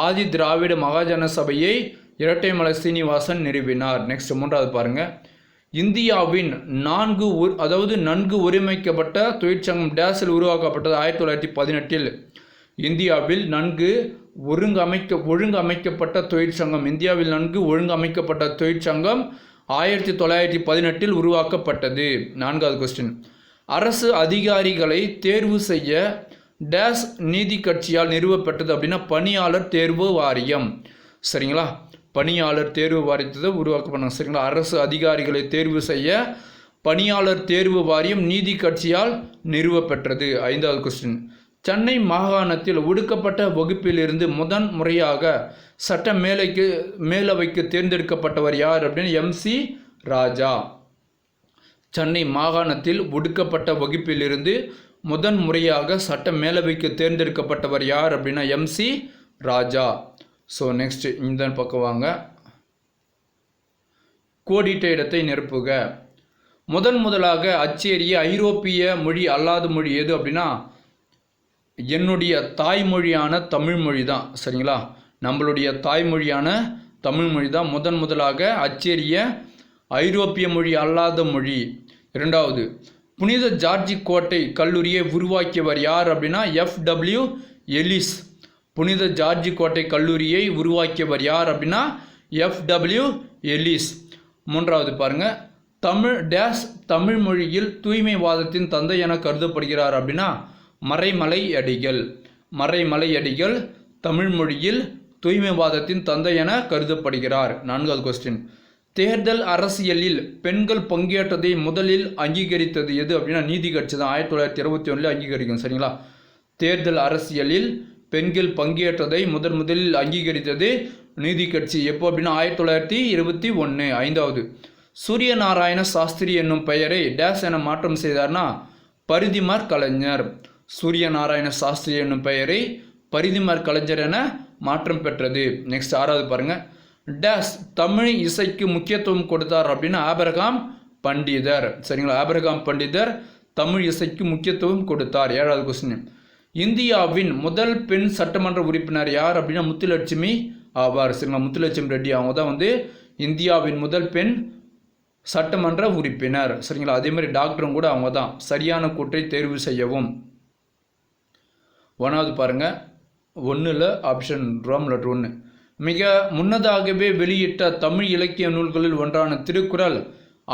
ஆதி திராவிட மகாஜன சபையை இரட்டைமலை சீனிவாசன் நிறுவினார். நெக்ஸ்ட் மூன்றாவது பாருங்க. இந்தியாவின் நன்கு ஒருங்கிணைக்கப்பட்ட தொழிற்சங்கம் டேஸில் உருவாக்கப்பட்டது 1918. இந்தியாவில் நன்கு ஒழுங்கமைக்கப்பட்ட தொழிற்சங்கம். இந்தியாவில் நன்கு ஒழுங்கமைக்கப்பட்ட தொழிற்சங்கம் 1918 உருவாக்கப்பட்டது. நான்காவது கொஸ்டின். அரசு அதிகாரிகளை தேர்வு செய்ய டேஸ் நீதி கட்சியால் நிறுவப்பட்டது அப்படின்னா பணியாளர் தேர்வு வாரியம். சரிங்களா? பணியாளர் தேர்வு வாரியத்தை உருவாக்கப்பட்டாங்க. சரிங்களா? அரசு அதிகாரிகளை தேர்வு செய்ய பணியாளர் தேர்வு வாரியம் நீதி கட்சியால் நிறுவப்பெற்றது. ஐந்தாவது கொஸ்டின். சென்னை மாகாணத்தில் ஒடுக்கப்பட்ட வகுப்பிலிருந்து முதன் முறையாக சட்ட மேலவைக்கு தேர்ந்தெடுக்கப்பட்டவர் யார் அப்படின்னு MC ராஜா. சென்னை மாகாணத்தில் ஒடுக்கப்பட்ட வகுப்பிலிருந்து முதன் முறையாக சட்ட மேலவைக்கு தேர்ந்தெடுக்கப்பட்டவர் யார் அப்படின்னா MC ராஜா. ஸோ நெக்ஸ்ட் இந்த பக்கம் வாங்க. கோடிட்ட இடத்தை நிரப்புக. முதலாக அச்சேரிய ஐரோப்பிய மொழி அல்லாத மொழி எது அப்படின்னா என்னுடைய தாய்மொழியான தமிழ்மொழி தான். சரிங்களா, நம்மளுடைய தாய்மொழியான தமிழ்மொழி தான் முதலாக அச்சேரிய ஐரோப்பிய மொழி அல்லாத மொழி. இரண்டாவது, புனித ஜார்ஜி கோட்டை கல்லூரியை உருவாக்கியவர் யார் அப்படின்னா FW எலிஸ். புனித ஜார்ஜி கோட்டை கல்லூரியை உருவாக்கியவர் யார் அப்படின்னா FW எலிஸ். மூன்றாவது பாருங்க, தமிழ் மொழியில் தூய்மைவாதத்தின் தந்தை என கருதப்படுகிறார் அப்படின்னா மறைமலை அடிகள் தமிழ் மொழியில் தூய்மைவாதத்தின் தந்தை என கருதப்படுகிறார். நான்காவது கொஸ்டின், தேர்தல் அரசியலில் பெண்கள் பங்கேற்றதை முதலில் அங்கீகரித்தது எது அப்படின்னா நீதி கட்சி தான். 1921 அங்கீகரிக்கும். சரிங்களா, தேர்தல் அரசியலில் பெண்கள் பங்கேற்றதை முதலில் அங்கீகரித்தது நீதி கட்சி. எப்போ அப்படின்னா 1921. ஐந்தாவது, சூரிய நாராயண சாஸ்திரி என்னும் பெயரை டேஸ் என மாற்றம் செய்தார்னா பரிதிமார் கலைஞர். சூரிய நாராயண சாஸ்திரி என்னும் பெயரை பரிதிமார் கலைஞர் என மாற்றம் பெற்றது. நெக்ஸ்ட் ஆறாவது பாருங்க, டேஸ் தமிழ் இசைக்கு முக்கியத்துவம் கொடுத்தார் அப்படின்னா ஆபிரகாம் பண்டிதர். சரிங்களா, ஆபிரகாம் பண்டிதர் தமிழ் இசைக்கு முக்கியத்துவம் கொடுத்தார். ஏழாவது கொஸ்டின், இந்தியாவின் முதல் பெண் சட்டமன்ற உறுப்பினர் யார் அப்படின்னா முத்துலட்சுமி ஆவார். சரிங்களா, முத்துலட்சுமி ரெட்டி அவங்க தான் இந்தியாவின் முதல் பெண் சட்டமன்ற உறுப்பினர். சரிங்களா, அதே மாதிரி டாக்டரும் கூட அவங்க தான். சரியான கூற்றை தேர்வு செய்யவும். ஒன்றாவது பாருங்க, 1ல் ஆப்ஷன் ரோம் லெட்டர் 1, மிக முன்னதாகவே வெளியிட்ட தமிழ் இலக்கிய நூல்களில் ஒன்றான திருக்குறள்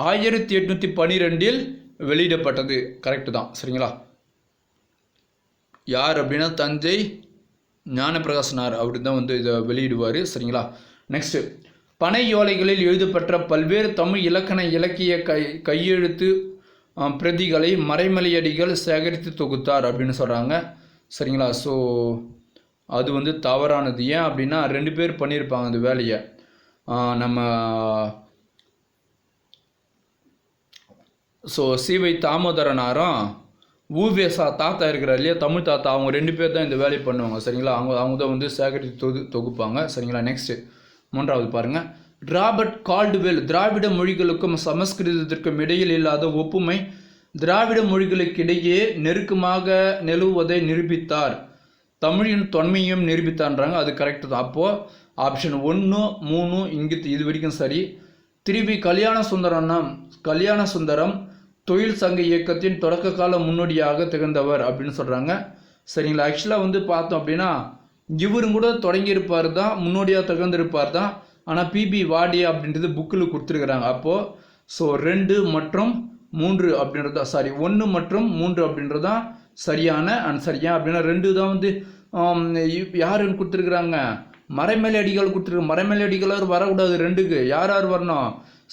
1812 வெளியிடப்பட்டது. கரெக்டு தான். சரிங்களா, யார் அப்படின்னா தஞ்சை ஞானப்பிரகாசனார் அப்படி தான் இதை வெளியிடுவார். சரிங்களா, நெக்ஸ்ட்டு, பனை யோலைகளில் எழுதப்பட்ட பல்வேறு தமிழ் இலக்கண இலக்கிய கையெழுத்து பிரதிகளை மறைமலையடிகள் சேகரித்து தொகுத்தார் அப்படின்னு சொல்கிறாங்க. சரிங்களா, ஸோ அது தவறானது. ஏன் அப்படின்னா 2 பேர் பண்ணியிருப்பாங்க அந்த வேலையை. நம்ம சிவை தாமோதரனாரும் ஊவேசா தாத்தா இருக்கிறார் இல்லையா, தமிழ் தாத்தா, அவங்க 2 பேர் தான் இந்த வேலையை பண்ணுவாங்க. சரிங்களா, அவங்க தான் சேகரித்து தொகுப்பாங்க. சரிங்களா, நெக்ஸ்ட்டு 3வது பாருங்கள், ராபர்ட் கால்டுவெல் திராவிட மொழிகளுக்கும் சமஸ்கிருதத்திற்கும் இடையில் இல்லாத ஒப்புமை திராவிட மொழிகளுக்கிடையே நெருக்கமாக நிலவுவதை நிரூபித்தார். தமிழின் தொன்மையும் நிரூபித்தான்றாங்க. அது கரெக்டு தான். அப்போது ஆப்ஷன் 1, 3 இங்கு இது வரைக்கும் சரி. திருவி கல்யாண சுந்தரம் தொழில் சங்க இயக்கத்தின் தொடக்க கால முன்னோடியாக திகழ்ந்தவர் அப்படின்னு சொல்கிறாங்க. சரிங்களா, ஆக்சுவலாக பார்த்தோம் அப்படின்னா இவரும் கூட தொடங்கியிருப்பார் தான், முன்னோடியாக திகழ்ந்திருப்பார் தான். ஆனால் PB வாடியா அப்படின்றது புக்கில் கொடுத்துருக்குறாங்க. அப்போது 2 மற்றும் 3 அப்படின்றது தான் 1 மற்றும் 3 அப்படின்றது தான் சரியான ஆன்சர். ஏன் அப்படின்னா 2 தான் யாருன்னு கொடுத்துருக்குறாங்க, மறைமலை அடிகள் கொடுத்துருக்கு. மறைமலை அடிகளார் வரக்கூடாது 2க்கு. யார் வரணும்,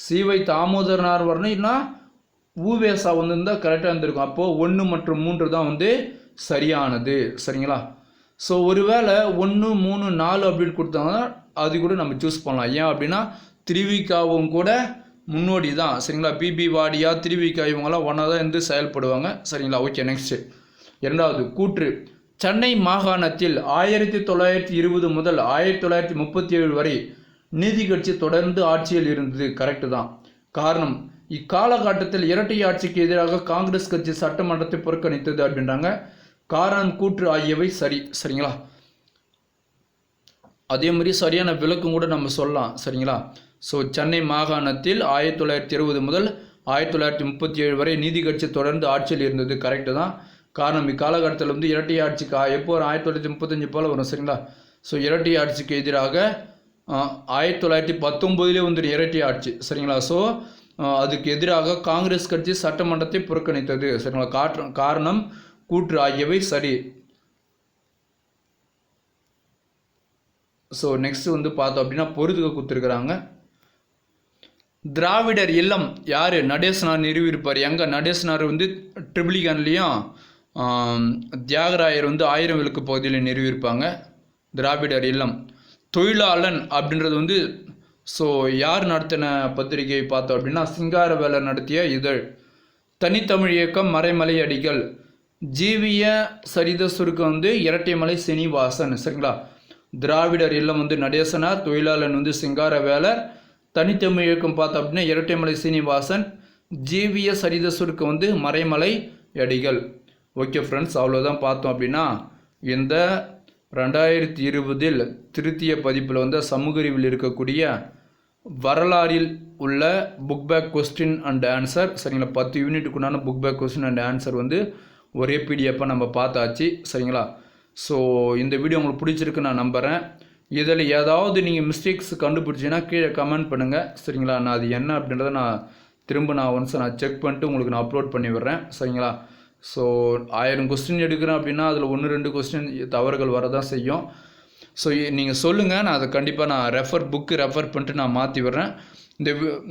சிவை தாமோதரனார் வரணும், இல்லைன்னா ஊவேசா இருந்தால் கரெக்டாக இருந்திருக்கும். அப்போது 1 மற்றும் 3 தான் சரியானது. சரிங்களா, ஸோ ஒருவேளை 1, 3, 4 அப்படின்னு கொடுத்தாங்கன்னா அது கூட நம்ம சூஸ் பண்ணலாம். ஏன் அப்படின்னா திருவிக்காவும் கூட முன்னோடி தான். சரிங்களா, PB வாடியா திருவிக்கா இவங்கெல்லாம் ஒன்றா தான் செயல்படுவாங்க. சரிங்களா, ஓகே. நெக்ஸ்ட்டு 2வது கூற்று, சென்னை மாகாணத்தில் 1920 முதல் 1937 வரை நீதி கட்சி தொடர்ந்து ஆட்சியில் இருந்தது. கரெக்டு தான். காரணம், இக்காலகட்டத்தில் இரட்டை ஆட்சிக்கு எதிராக காங்கிரஸ் கட்சி சட்டமன்றத்தை புறக்கணித்தது அப்படின்றாங்க. காரணம், கூற்று ஆகியவை சரி. சரிங்களா, அதே மாதிரி சரியான விளக்கம் கூட நம்ம சொல்லலாம். சரிங்களா, ஸோ சென்னை மாகாணத்தில் 1920 முதல் 1937 வரை நீதி கட்சி தொடர்ந்து ஆட்சியில் இருந்தது. கரெக்டு தான். காரணம், இக்காலகட்டத்தில் இரட்டை ஆட்சிக்கு எப்போ 1935 போல் வரும். சரிங்களா, ஸோ இரட்டை ஆட்சிக்கு எதிராக 1919 இரட்டை ஆட்சி. சரிங்களா, ஸோ அதுக்கு எதிராக காங்கிரஸ் கட்சி சட்டமன்றத்தை புறக்கணித்தது. சரிங்களா, காரணம், கூற்று ஆகியவை சரி. ஸோ நெக்ஸ்ட் பார்த்தோம் அப்படின்னா பொறுத்துக்க கொடுத்துருக்குறாங்க. திராவிடர் இல்லம் யார், நடேசனார் நிறுவியிருப்பார். எங்கே, நடேசனார் ட்ரிபிளிகன்லேயும் தியாகராயர் வந்து 1000 விளக்கு பகுதியில் நிறுவியிருப்பாங்க. திராவிடர் இல்லம். தொழிலாளன் அப்படின்றது வந்து ஸோ யார் நடத்தின பத்திரிகை பார்த்தோம் அப்படின்னா சிங்காரவேலர் நடத்திய இதழ். தனித்தமிழ் இயக்கம் மறைமலை அடிகள். ஜீவிய சரித சுருக்கம் வந்து இரட்டைமலை சீனிவாசன். சரிங்களா. திராவிடர் இல்லம் வந்து நடேசனார், தொழிலாளன் வந்து சிங்காரவேலர், தனித்தமிழ் இயக்கம் பார்த்தோம் அப்படின்னா இரட்டைமலை சீனிவாசன், ஜீவிய சரித சுருக்கம் வந்து மறைமலை அடிகள். ஓகே ஃப்ரெண்ட்ஸ், அவ்வளோதான் பார்த்தோம் அப்படின்னா இந்த 2020 திருத்திய பதிப்பில் வந்து சமூக அறிவில் இருக்கக்கூடிய வரலாறில் உள்ள book back question and answer. சரிங்களா. 10 யூனிட்டுக்குண்டான book back question and answer வந்து ஒரே பிடிஎஃபாக நம்ம பார்த்தாச்சு. சரிங்களா. ஸோ இந்த வீடியோ உங்களுக்கு பிடிச்சிருக்கு நான் நம்புகிறேன். இதில் ஏதாவது நீங்கள் மிஸ்டேக்ஸ் கண்டுபிடிச்சிங்கன்னா கீழே கமெண்ட் பண்ணுங்கள். சரிங்களா. நான் அது என்ன அப்படின்றத நான் ஒன்ஸ் செக் பண்ணிட்டு உங்களுக்கு நான் அப்லோட் பண்ணி விடுறேன். சரிங்களா. ஸோ 1000 கொஸ்டின் எடுக்கிறேன் அப்படின்னா அதில் 1-2 கொஸ்டின் தவறுகள் வரதான் செய்யும். ஸோ நீங்கள் சொல்லுங்கள், நான் அதை கண்டிப்பாக புக்கு ரெஃபர் பண்ணிட்டு நான் மாற்றி விடுறேன்.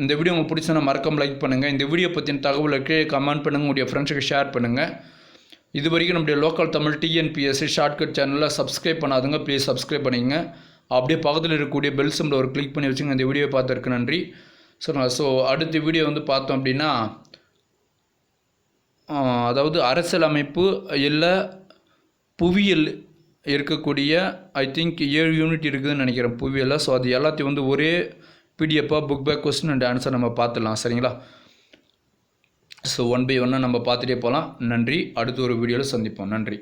இந்த வீடியோ உங்களுக்கு பிடிச்சா மறக்காம லைக் பண்ணுங்கள். இந்த வீடியோ பற்றின தகவலை கீழே கமெண்ட் பண்ணுங்கள், உங்களுடைய ஃப்ரெண்ட்ஸுக்கு ஷேர் பண்ணுங்கள். இது வரைக்கும் நம்முடைய லோக்கல் தமிழ் டிஎன்பிஎஸ்சி ஷார்ட்கட் சேனலில் சப்ஸ்கிரைப் பண்ணாதுங்க, ப்ளீஸ் சப்ஸ்கிரைப் பண்ணிங்க. அப்படியே பக்கத்தில் இருக்கக்கூடிய பெல் சிம்பிள் ஒரு கிளிக் பண்ணி வச்சுங்க. இந்த வீடியோ பார்த்துருக்கு நன்றி. ஸோ அடுத்த வீடியோ வந்து பார்த்தோம் அப்படின்னா அதாவது அரசியல் அமைப்பு இல்லை புவியியல் இருக்கக்கூடிய ஐ திங்க் 7 யூனிட் இருக்குதுன்னு நினைக்கிறேன் புவியியல். ஸோ அது எல்லாத்தையும் வந்து ஒரே பிடிஎஃபாக book back question and answer நம்ம பார்த்துடலாம். சரிங்களா. ஸோ 1 by 1 நம்ம பார்த்துட்டே போகலாம். நன்றி. அடுத்த ஒரு வீடியோவில் சந்திப்போம். நன்றி.